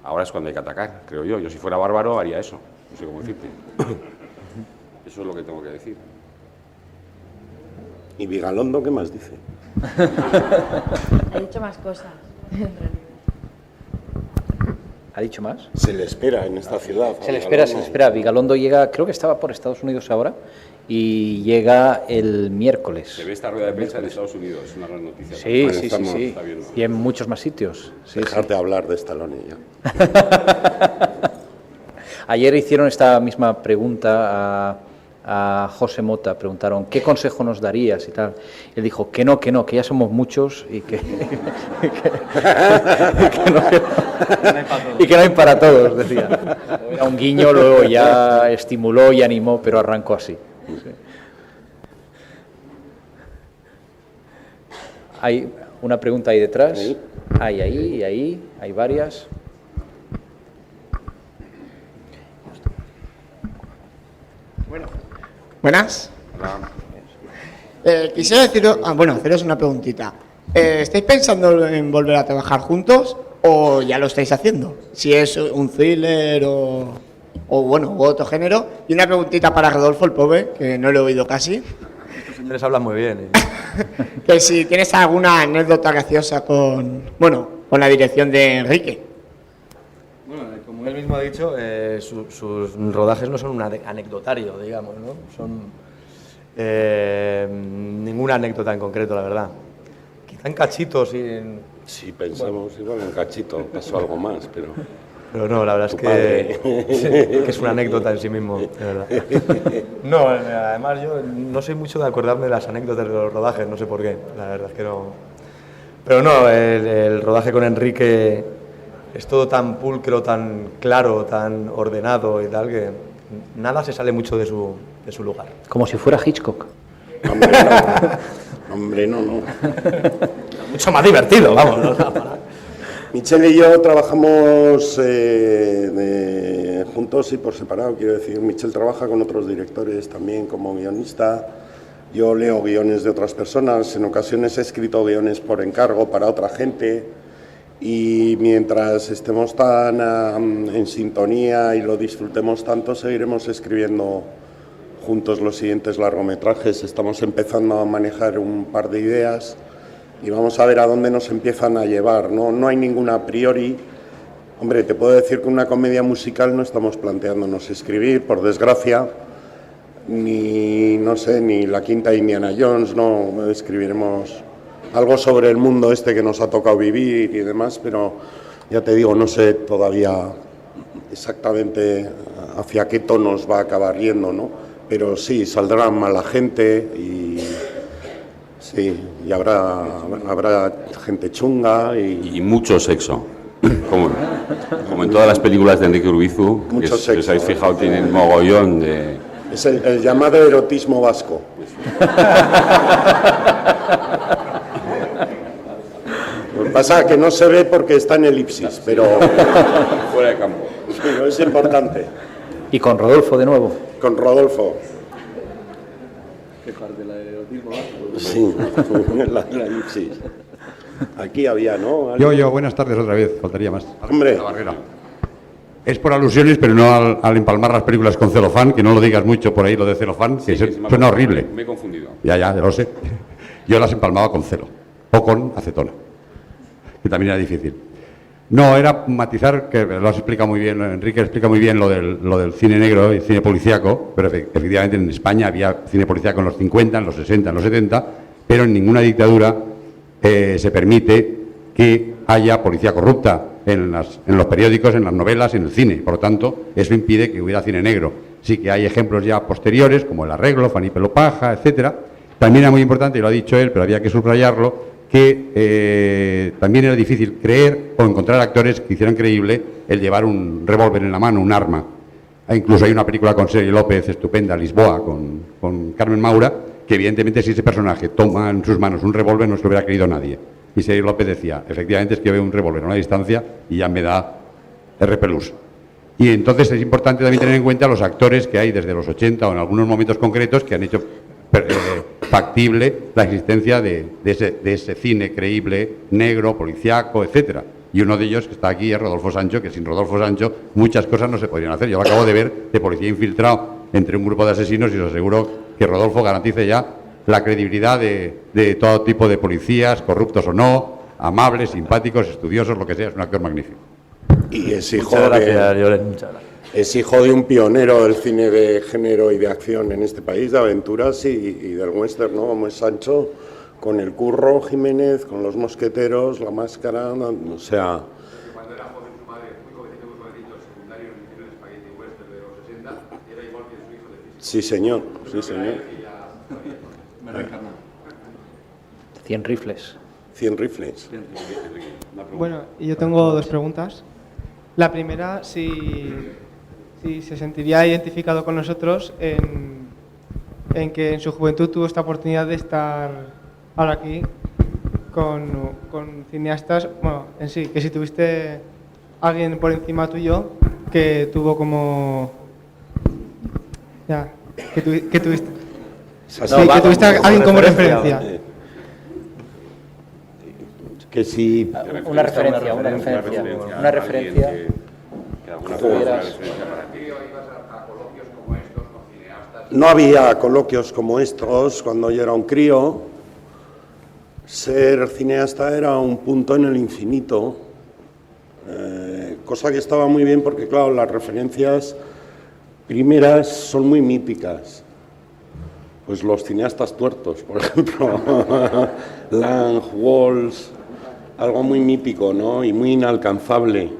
ahora es cuando hay que atacar, creo yo. Yo si fuera bárbaro haría eso, no sé cómo decirte. Eso es lo que tengo que decir. ¿Y Vigalondo qué más dice? Ha dicho más cosas, en realidad. ¿Ha dicho más? Se le espera en esta ciudad. Se le espera. Vigalondo llega, creo que estaba por Estados Unidos ahora, y llega el miércoles. Se ve esta rueda de prensa en Estados Unidos, es una gran noticia. Sí. Y en muchos más sitios. Dejarte hablar de Stallone ya. Ayer hicieron esta misma pregunta a José Mota, preguntaron ¿qué consejo nos darías y tal? Él dijo que no, que ya somos muchos y que no hay para todos, decía. Era un guiño, luego ya estimuló y animó, pero arrancó así. Sí. Hay una pregunta ahí detrás, ¿sí? Hay varias. Buenas. Quisiera deciros, haceros una preguntita. ¿Estáis pensando en volver a trabajar juntos o ya lo estáis haciendo? Si es un thriller u otro género. Y una preguntita para Rodolfo, el pobre, que no lo he oído casi. Estos señores hablan muy bien. Que si tienes alguna anécdota graciosa con la dirección de Enrique. Como él mismo ha dicho, sus rodajes no son un anecdotario, digamos, ¿no? Son ninguna anécdota en concreto, la verdad. Quizá en cachitos y en... Sí, pensamos igual en cachito, pasó algo más, pero... Pero no, la verdad es que es una anécdota en sí mismo, de verdad. No, además yo no soy mucho de acordarme de las anécdotas de los rodajes, no sé por qué, la verdad es que no... Pero no, el rodaje con Enrique es todo tan pulcro, tan claro, tan ordenado y tal, que nada se sale mucho de su lugar. Como si fuera Hitchcock. Hombre, no. Mucho más divertido, vamos. Michelle y yo trabajamos juntos y por separado, quiero decir. Michelle trabaja con otros directores también como guionista. Yo leo guiones de otras personas, en ocasiones he escrito guiones por encargo para otra gente. Y mientras estemos tan en sintonía y lo disfrutemos tanto, seguiremos escribiendo juntos los siguientes largometrajes. Estamos empezando a manejar un par de ideas y vamos a ver a dónde nos empiezan a llevar. No hay ninguna a priori. Hombre, te puedo decir que una comedia musical no estamos planteándonos escribir, por desgracia, ni La Quinta Indiana Jones, no escribiremos algo sobre el mundo este que nos ha tocado vivir y demás, pero ya te digo, no sé todavía exactamente hacia qué tonos va a acabar yendo, ¿no? Pero sí, saldrá mala gente y sí, y habrá gente chunga y mucho sexo. Como en todas las películas de Enrique Urbizu, que si os habéis fijado tienen mogollón de... Es el llamado erotismo vasco. Lo que pasa es que no se ve porque está en elipsis, pero... Fuera de campo. Pero es importante. Y con Rodolfo de nuevo. Con Rodolfo. ¿Qué parte, la del erotismo vasco? Sí, la elipsis. Aquí había, ¿no? Yo, buenas tardes otra vez, faltaría más. Hombre. La Barrera. Es por alusiones, pero no al empalmar las películas con celofán, que no lo digas mucho por ahí, lo de celofán, que suena horrible. Me he confundido. Ya lo sé. Yo las empalmaba con celo o con acetona, que también era difícil. No, era matizar, que lo has explicado muy bien, Enrique explica muy bien lo del cine negro y cine policíaco, pero efectivamente en España había cine policíaco en los 50, en los 60, en los 70, pero en ninguna dictadura se permite que haya policía corrupta en los periódicos, en las novelas, en el cine. Por lo tanto, eso impide que hubiera cine negro. Sí que hay ejemplos ya posteriores, como El Arreglo, Fanny Pelopaja, etcétera. También era muy importante, y lo ha dicho él, pero había que subrayarlo, que también era difícil creer o encontrar actores que hicieran creíble el llevar un revólver en la mano, un arma. Incluso hay una película con Sergio López estupenda, Lisboa, con Carmen Maura, que evidentemente si ese personaje toma en sus manos un revólver no se lo hubiera creído nadie. Y Sergio López decía, efectivamente es que yo veo un revólver a una distancia y ya me da repelús. Y entonces es importante también tener en cuenta los actores que hay desde los 80 o en algunos momentos concretos que han hecho factible la existencia de ese cine creíble, negro, policíaco, etcétera. Y uno de ellos que está aquí es Rodolfo Sancho, que sin Rodolfo Sancho muchas cosas no se podrían hacer. Yo lo acabo de ver de policía infiltrado entre un grupo de asesinos y os aseguro que Rodolfo garantice ya la credibilidad de todo tipo de policías, corruptos o no, amables, simpáticos, estudiosos, lo que sea. Es un actor magnífico. Y es hijo es hijo de un pionero del cine de género y de acción en este país, de aventuras y del western, ¿no? Como es Sancho, con El Curro, Jiménez, con Los Mosqueteros, La Máscara, o sea... Cuando era joven su madre, muy jovencito, secundario en el cine de Spaghetti Western de los 60, era igual que su hijo de física. Sí, señor, sí, señor. Me reencarna. 100 rifles. 100 rifles. Bueno, y yo tengo dos preguntas. La primera, si se sentiría identificado con nosotros en que en su juventud tuvo esta oportunidad de estar ahora aquí con cineastas, bueno, en sí, que si tuviste alguien por encima tuyo que tuvo como... Ya, que tuviste... Sí, que tuviste a alguien como referencia. Que si... Una referencia. No había coloquios como estos cuando yo era un crío. Ser cineasta era un punto en el infinito, cosa que estaba muy bien porque, claro, las referencias primeras son muy míticas. Pues los cineastas tuertos, por ejemplo, Lang, Walsh, algo muy mítico, ¿no? Y muy inalcanzable.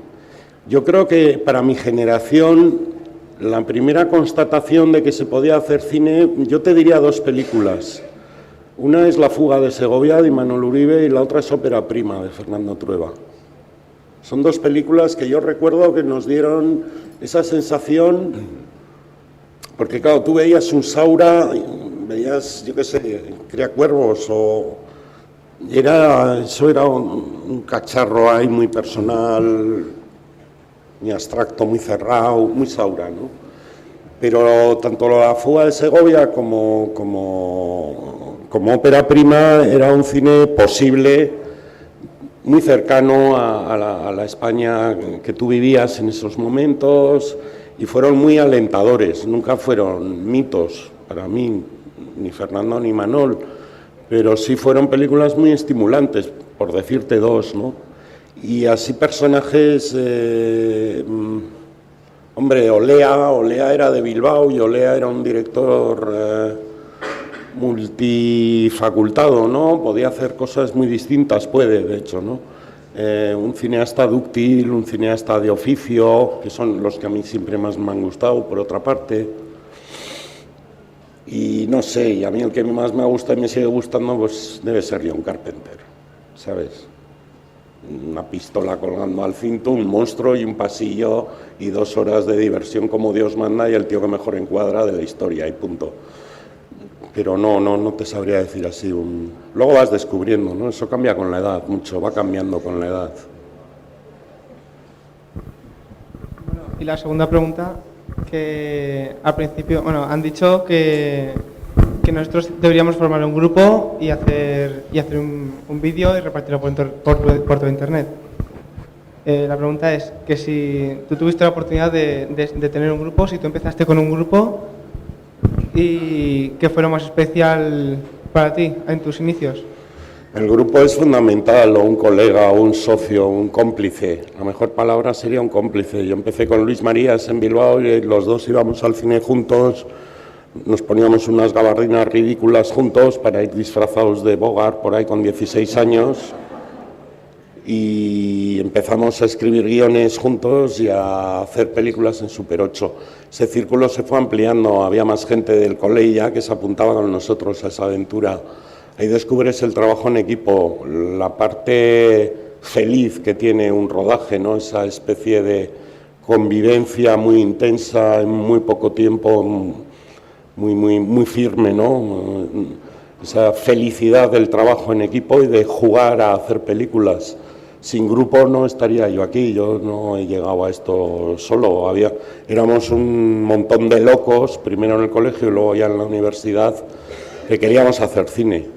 Yo creo que para mi generación la primera constatación de que se podía hacer cine, yo te diría dos películas. Una es La fuga de Segovia de Imanol Uribe y la otra es Ópera prima de Fernando Trueba. Son dos películas que yo recuerdo que nos dieron esa sensación, porque claro, tú veías un Saura, veías, yo qué sé, Cría Cuervos o... Eso era un cacharro ahí muy personal, muy abstracto, muy cerrado, muy Saura, ¿no? Pero tanto La fuga de Segovia como Ópera prima era un cine posible, muy cercano a la España que tú vivías en esos momentos y fueron muy alentadores, nunca fueron mitos para mí, ni Fernando ni Manol, pero sí fueron películas muy estimulantes, por decirte dos, ¿no? Y así personajes, hombre, Olea era de Bilbao y Olea era un director multifacultado, ¿no? Podía hacer cosas muy distintas, de hecho, ¿no? Un cineasta dúctil, un cineasta de oficio, que son los que a mí siempre más me han gustado, por otra parte. Y no sé, y a mí el que más me gusta y me sigue gustando, pues debe ser John Carpenter, ¿sabes? Una pistola colgando al cinto, un monstruo y un pasillo y 2 horas de diversión como Dios manda y el tío que mejor encuadra de la historia y punto. Pero no te sabría decir así. Luego vas descubriendo, ¿no? Eso cambia con la edad, mucho, va cambiando con la edad. Bueno, y la segunda pregunta, que al principio, bueno, han dicho que nosotros deberíamos formar un grupo y hacer un vídeo y repartirlo por todo internet. La pregunta es que si tú tuviste la oportunidad de tener un grupo, si tú empezaste con un grupo, ¿y qué fue lo más especial para ti en tus inicios? El grupo es fundamental, o un colega, o un socio, un cómplice. La mejor palabra sería un cómplice. Yo empecé con Luis Marías en Bilbao y los dos íbamos al cine juntos, nos poníamos unas gabardinas ridículas juntos para ir disfrazados de Bogart por ahí con 16 años y empezamos a escribir guiones juntos y a hacer películas en Super 8. Ese círculo se fue ampliando, había más gente del cole ya que se apuntaba con nosotros a esa aventura. Ahí descubres el trabajo en equipo, la parte feliz que tiene un rodaje, ¿no? Esa especie de convivencia muy intensa en muy poco tiempo, muy firme, ¿no? Esa felicidad del trabajo en equipo y de jugar a hacer películas. Sin grupo no estaría yo aquí, yo no he llegado a esto solo. Éramos un montón de locos, primero en el colegio y luego ya en la universidad, que queríamos hacer cine.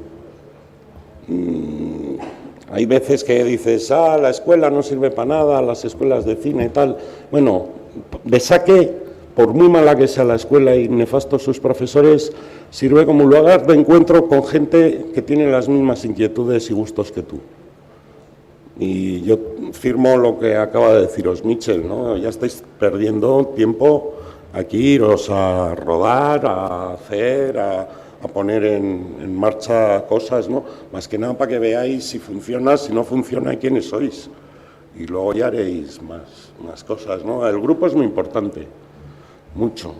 Hay veces que dices, la escuela no sirve para nada, las escuelas de cine y tal. Bueno, de saque, por muy mala que sea la escuela y nefastos sus profesores, sirve como un lugar de encuentro con gente que tiene las mismas inquietudes y gustos que tú. Y yo firmo lo que acaba de deciros Mitchell, ¿no? Ya estáis perdiendo tiempo aquí, iros a rodar, a hacer, a poner en marcha cosas, ¿no? Más que nada para que veáis si funciona, si no funciona y quiénes sois. Y luego ya haréis más cosas, ¿no? El grupo es muy importante, mucho.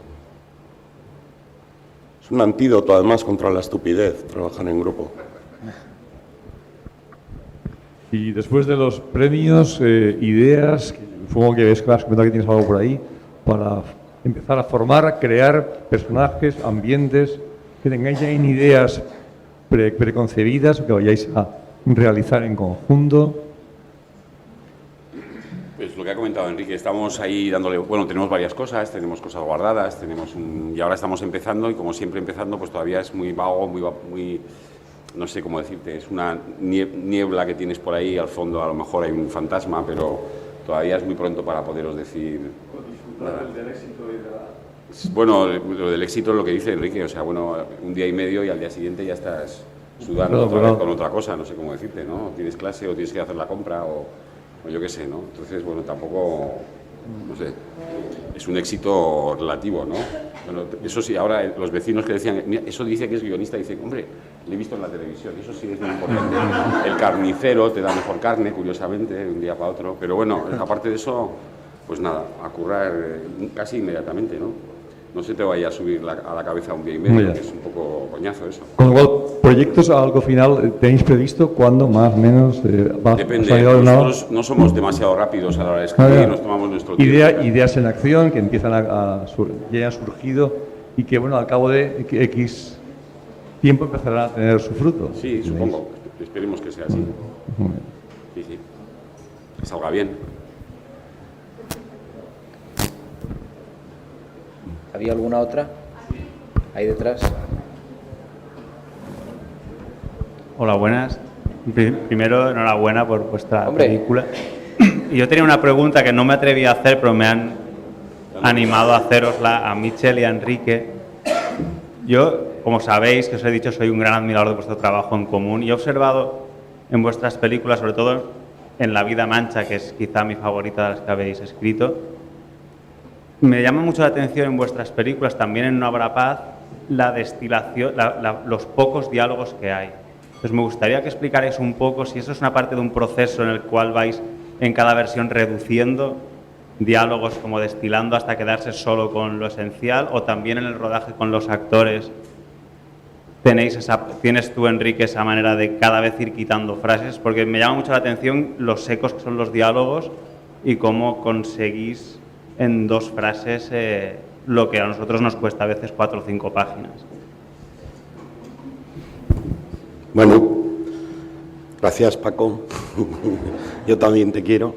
Es un antídoto, además, contra la estupidez, trabajar en grupo. Y después de los premios, ideas, supongo que ves que has comentado que tienes algo por ahí, para empezar a formar, crear personajes, ambientes, que tengáis ya en ideas preconcebidas o que vayáis a realizar en conjunto. Pues lo que ha comentado Enrique, estamos ahí dándole, bueno, tenemos varias cosas, tenemos cosas guardadas, y ahora estamos empezando y como siempre empezando, pues todavía es muy vago, muy no sé cómo decirte, es una niebla que tienes por ahí, al fondo a lo mejor hay un fantasma, pero todavía es muy pronto para poderos decir nada. Bueno, lo del éxito es lo que dice Enrique, o sea, bueno, un día y medio y al día siguiente ya estás sudando otra vez con otra cosa, no sé cómo decirte, ¿no? Tienes clase o tienes que hacer la compra o yo qué sé, ¿no? Entonces, bueno, tampoco, no sé, es un éxito relativo, ¿no? Bueno, eso sí, ahora los vecinos que decían, mira, eso dice que es guionista, dicen, hombre, le he visto en la televisión, eso sí es muy importante. El carnicero te da mejor carne, curiosamente, de un día para otro, pero bueno, aparte de eso, pues nada, a currar casi inmediatamente, ¿no? No se te vaya a subir a la cabeza un día y medio, que es un poco coñazo eso. Con lo cual, ¿proyectos a algo final tenéis previsto? ¿Cuándo, más o menos? Depende, nosotros no somos demasiado rápidos a la hora de escribir, nos tomamos nuestro tiempo. Ideas en acción que empiezan ya han surgido y que, bueno, al cabo de X tiempo empezarán a tener su fruto. Sí, supongo, esperemos que sea así. Sí, que salga bien. ¿Había alguna otra? Ahí detrás. Hola, buenas. Primero, enhorabuena por vuestra película. Y yo tenía una pregunta que no me atreví a hacer, pero me han animado a hacerosla a Mitchell y a Enrique. Yo, como sabéis, que os he dicho, soy un gran admirador de vuestro trabajo en común y he observado en vuestras películas, sobre todo en La vida mancha, que es quizá mi favorita de las que habéis escrito, me llama mucho la atención en vuestras películas, también en No habrá paz, la destilación, los pocos diálogos que hay. Entonces me gustaría que explicarais un poco si eso es una parte de un proceso en el cual vais en cada versión reduciendo diálogos, como destilando hasta quedarse solo con lo esencial, o también en el rodaje con los actores tienes tú, Enrique, esa manera de cada vez ir quitando frases, porque me llama mucho la atención los secos que son los diálogos y cómo conseguís en 2 frases lo que a nosotros nos cuesta a veces 4 o 5 páginas. Bueno, gracias, Paco. Yo también te quiero.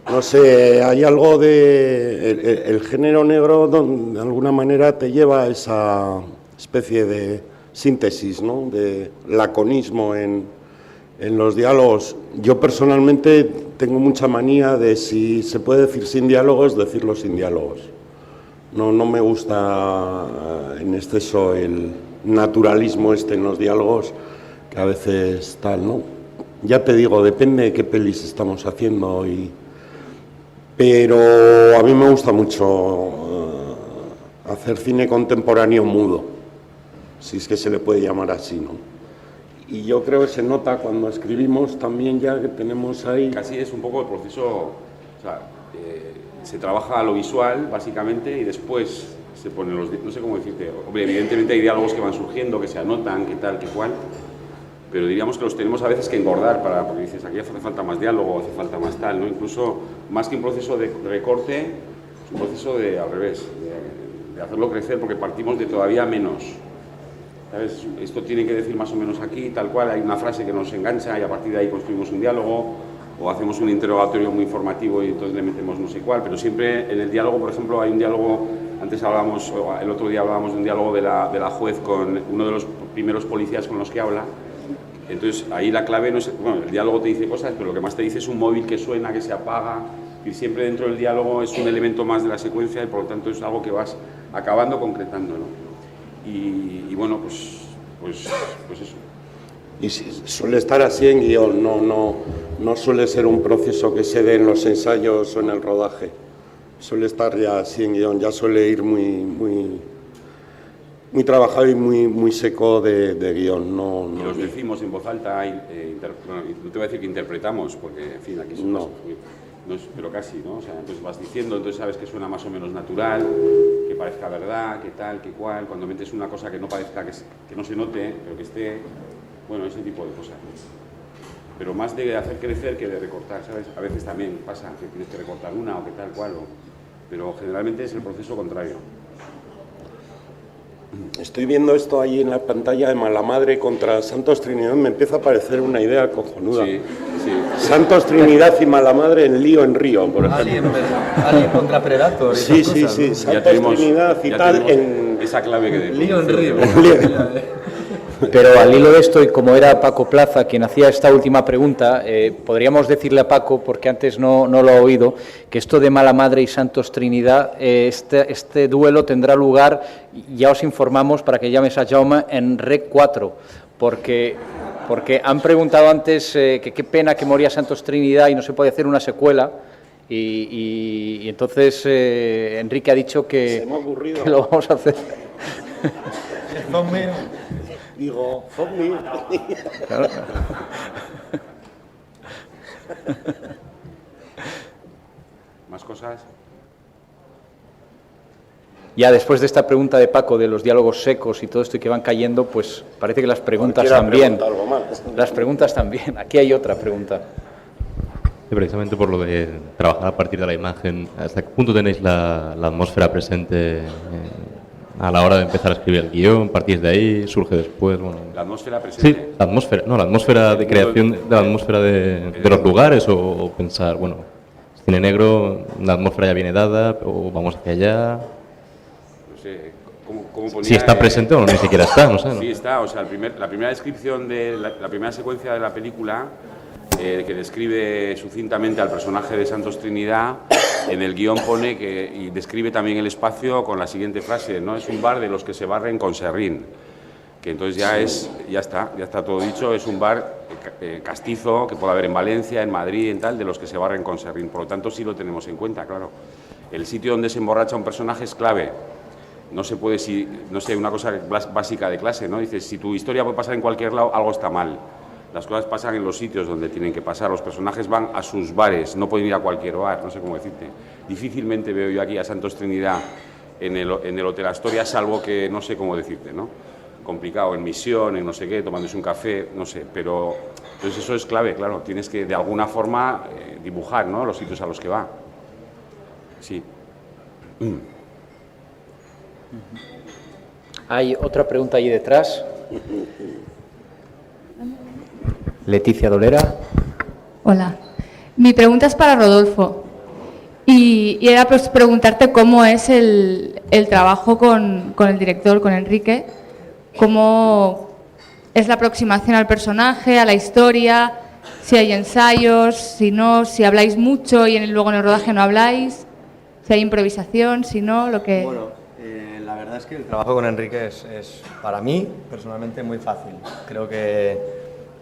No sé, hay algo de... El género negro de alguna manera te lleva a esa especie de síntesis, ¿no? De laconismo en En los diálogos, yo personalmente tengo mucha manía de si se puede decir sin diálogos, decirlo sin diálogos. No me gusta en exceso el naturalismo en los diálogos, que a veces tal, ¿no? Ya te digo, depende de qué pelis estamos haciendo, pero a mí me gusta mucho hacer cine contemporáneo mudo, si es que se le puede llamar así, ¿no? Y yo creo que se nota cuando escribimos también ya que tenemos ahí... Casi es un poco el proceso, o sea, se trabaja lo visual básicamente y después se ponen los... No sé cómo decirte, hombre, evidentemente hay diálogos que van surgiendo, que se anotan, que tal, que cual, pero diríamos que los tenemos a veces que engordar porque dices, aquí hace falta más diálogo, hace falta más tal, ¿no? Incluso más que un proceso de recorte, es un proceso de, al revés, de hacerlo crecer porque partimos de todavía menos. ¿Sabes? Esto tiene que decir más o menos aquí, tal cual, hay una frase que nos engancha y a partir de ahí construimos un diálogo o hacemos un interrogatorio muy informativo y entonces le metemos no sé cuál, pero siempre en el diálogo, por ejemplo, hay un diálogo, antes hablábamos, el otro día hablábamos de un diálogo de la juez con uno de los primeros policías con los que habla, entonces ahí la clave no es, bueno, el diálogo te dice cosas, pero lo que más te dice es un móvil que suena, que se apaga, y siempre dentro del diálogo es un elemento más de la secuencia y por lo tanto es algo que vas acabando concretando, ¿no? Y bueno, pues eso. Y suele estar así en guión, no suele ser un proceso que se dé en los ensayos o en el rodaje. Suele estar ya así en guión, ya suele ir muy trabajado y muy seco de guión. Y los decimos en voz alta, no te voy a decir que interpretamos, porque en fin, aquí somos... No es, pero casi, ¿no? O sea, entonces vas diciendo, entonces sabes que suena más o menos natural, que parezca verdad, que tal, que cual, cuando metes una cosa que no parezca, que no se note, pero que esté, bueno, ese tipo de cosas, ¿no? Pero más de hacer crecer que de recortar, ¿sabes? A veces también pasa que tienes que recortar una o que tal cual, pero generalmente es el proceso contrario. Estoy viendo esto ahí en la pantalla de Malamadre contra Santos Trinidad, me empieza a parecer una idea cojonuda. Sí. Santos Trinidad y Malamadre en Lío en Río, por ejemplo. Alien contra Predator. Sí. Santos Trinidad y tal en... Esa clave que de Lío en Río. Pero al hilo de esto, y como era Paco Plaza quien hacía esta última pregunta, podríamos decirle a Paco, porque antes no lo ha oído, que esto de Malamadre y Santos Trinidad, este duelo tendrá lugar, ya os informamos para que llames a Jaume, en Rec 4, porque han preguntado antes que qué pena que moría Santos Trinidad y no se puede hacer una secuela, y entonces Enrique ha dicho que lo vamos a hacer. Digo, zombie. Claro. ¿Más cosas? Ya después de esta pregunta de Paco de los diálogos secos y todo esto y que van cayendo, pues parece que las preguntas también. Las preguntas también. Aquí hay otra pregunta. Precisamente por lo de trabajar a partir de la imagen, ¿hasta qué punto tenéis la atmósfera presente a la hora de empezar a escribir el guión? ¿Partís de ahí? ¿Surge después? Bueno, ¿La atmósfera presente? Sí, la atmósfera de creación, de la atmósfera de los lugares, o pensar, bueno, cine negro, la atmósfera ya viene dada, o vamos hacia allá. No sé, ¿cómo ponía, si está presente o ni siquiera está, no sé. ¿no? Sí está, o sea, la primera descripción de la primera secuencia de la película, que describe sucintamente al personaje de Santos Trinidad, en el guión pone y describe también el espacio con la siguiente frase, ¿no? Es un bar de los que se barren con serrín, que entonces ya está todo dicho, es un bar castizo que puede haber en Valencia, en Madrid, en tal, de los que se barren con serrín, por lo tanto sí lo tenemos en cuenta, claro. El sitio donde se emborracha un personaje es clave. No se puede, no sé, una cosa básica de clase, ¿no? Dices, si tu historia puede pasar en cualquier lado, algo está mal. Las cosas pasan en los sitios donde tienen que pasar, los personajes van a sus bares, no pueden ir a cualquier bar, no sé cómo decirte. Difícilmente veo yo aquí a Santos Trinidad en el Hotel Astoria, salvo que no sé cómo decirte, ¿no? Complicado, en misión, en no sé qué, tomándose un café, no sé, pero entonces eso es clave, claro, tienes que de alguna forma dibujar, ¿no? Los sitios a los que va. Sí. Hay otra pregunta ahí detrás. Leticia Dolera. Hola. Mi pregunta es para Rodolfo. Y era pues preguntarte cómo es el trabajo con el director, con Enrique. Cómo es la aproximación al personaje, a la historia, si hay ensayos, si no, si habláis mucho y luego en el rodaje no habláis, si hay improvisación, si no, lo que... Bueno, la verdad es que el trabajo con Enrique es para mí, personalmente, muy fácil. Creo que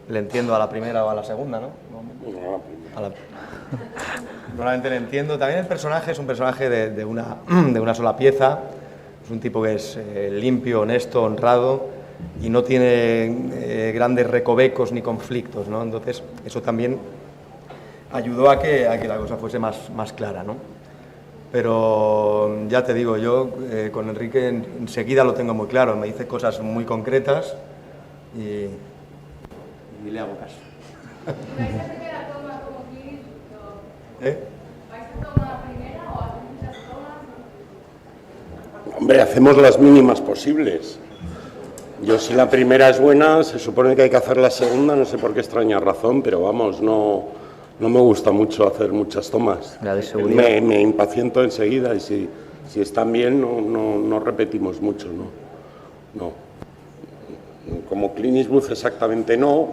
le entiendo a la primera o a la segunda, ¿no? Normalmente le entiendo. También el personaje es un personaje de una sola pieza. Es un tipo que es limpio, honesto, honrado y no tiene grandes recovecos ni conflictos, ¿no? Entonces, eso también ayudó a que la cosa fuese más clara, ¿no? Pero ya te digo, yo con Enrique enseguida lo tengo muy claro. Me dice cosas muy concretas y le hago caso. Hombre, hacemos las mínimas posibles. Yo, si la primera es buena, se supone que hay que hacer la segunda, no sé por qué extraña razón, pero vamos, no me gusta mucho hacer muchas tomas. La de seguridad. Me impaciento enseguida y si están bien no repetimos mucho, no. Como Clint Eastwood exactamente no,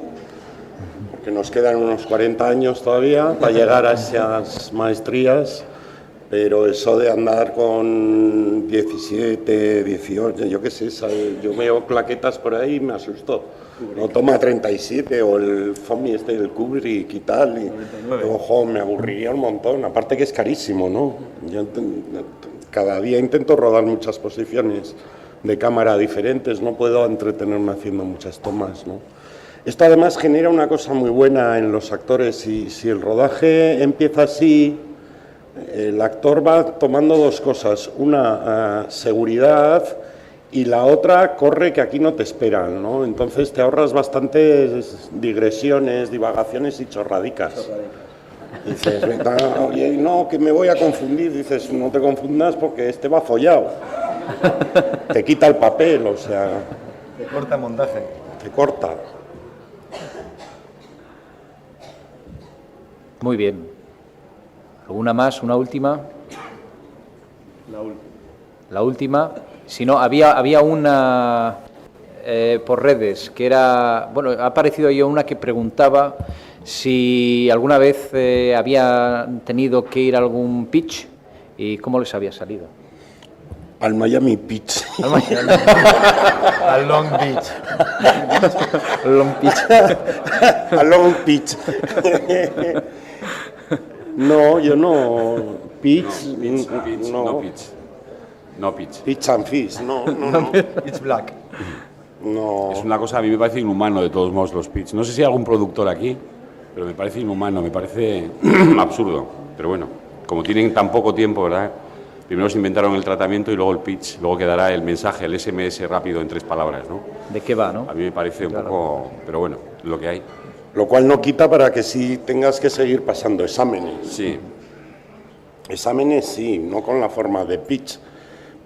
porque nos quedan unos 40 años todavía para llegar a esas maestrías, pero eso de andar con 17, 18, yo qué sé, yo veo claquetas por ahí y me asusto. No toma 37 o el FOMI el Kubrick y tal, y ojo, me aburriría un montón, aparte que es carísimo, ¿no? Yo cada día intento rodar muchas posiciones de cámara diferentes, no puedo entretenerme haciendo muchas tomas, ¿no? Esto además genera una cosa muy buena en los actores. Si el rodaje empieza así, el actor va tomando dos cosas, una seguridad y la otra corre que aquí no te esperan, ¿no? Entonces te ahorras bastantes digresiones, divagaciones y chorradicas. Dices, oye, no, que me voy a confundir. Dices, no te confundas porque este va follado. Te quita el papel, o sea... Te corta el montaje. Te corta. Muy bien. ¿Alguna más? ¿Una última? La última. Si no, había una por redes que era... Bueno, ha aparecido ahí una que preguntaba si alguna vez había tenido que ir a algún pitch y cómo les había salido. Al Miami Beach. Al Long Beach. Long Beach. Al Long Beach. No, yo no. Pitch, no. No pitch. Pitch and fish, no. Pitch black. No. Es una cosa, a mí me parece inhumano de todos modos los pitch. No sé si hay algún productor aquí, pero me parece inhumano, me parece absurdo. Pero bueno, como tienen tan poco tiempo, ¿verdad? Primero se inventaron el tratamiento y luego el pitch, luego quedará el mensaje, el SMS rápido en 3 palabras, ¿no? ¿De qué va, no? A mí me parece un poco... Pero bueno, lo que hay. Lo cual no quita para que sí tengas que seguir pasando exámenes. Sí. Exámenes sí, no con la forma de pitch.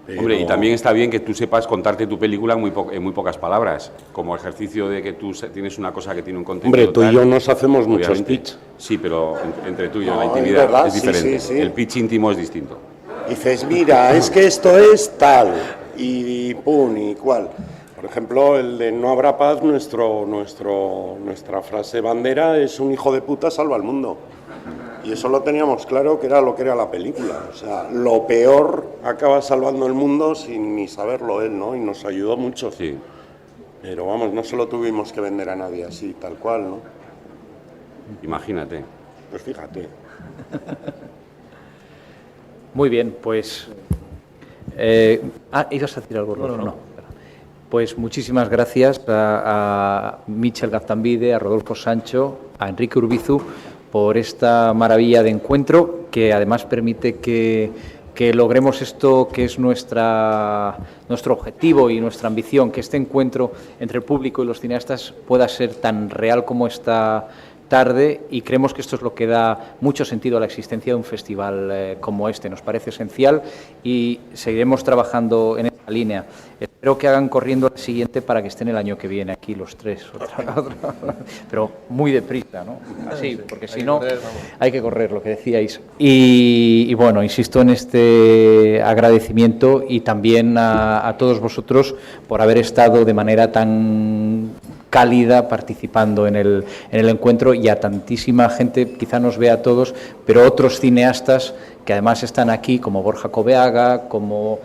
Pero... Hombre, y también está bien que tú sepas contarte tu película en muy pocas palabras, como ejercicio de que tú tienes una cosa que tiene un contenido. Hombre, tú y yo nos hacemos obviamente. Muchos pitch. Sí, pero entre tú y yo, no, la intimidad verdad, es diferente. Sí. El pitch íntimo es distinto. Dices, mira, es que esto es tal, y pum, y cual. Por ejemplo, el de No habrá paz, nuestra frase bandera es un hijo de puta salva al mundo. Y eso lo teníamos claro que era lo que era la película. O sea, lo peor acaba salvando el mundo sin ni saberlo él, ¿no? Y nos ayudó mucho. Sí. Pero vamos, no se lo tuvimos que vender a nadie así, tal cual, ¿no? Imagínate. Pues fíjate. Muy bien, pues... ¿ibas a decir algo? No. Pues muchísimas gracias a Mitchell Gaztambide, a Rodolfo Sancho, a Enrique Urbizu por esta maravilla de encuentro que además permite que logremos esto que es nuestro objetivo y nuestra ambición, que este encuentro entre el público y los cineastas pueda ser tan real como esta tarde, y creemos que esto es lo que da mucho sentido a la existencia de un festival como este. Nos parece esencial y seguiremos trabajando en esta línea. Espero que hagan corriendo el siguiente para que estén el año que viene aquí los tres, otra. Pero muy deprisa, ¿no? Así, porque si no hay que correr, lo que decíais. Y bueno, insisto en este agradecimiento y también a todos vosotros por haber estado de manera tan cálida participando en el encuentro, y a tantísima gente, quizá nos vea a todos, pero otros cineastas que además están aquí, como Borja Coveaga, como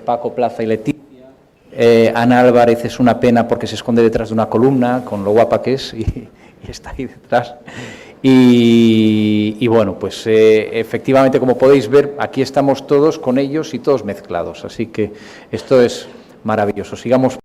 Paco Plaza y Leticia. Ana Álvarez es una pena porque se esconde detrás de una columna, con lo guapa que es, y está ahí detrás. Y bueno, pues efectivamente, como podéis ver, aquí estamos todos con ellos y todos mezclados, así que esto es maravilloso. Sigamos.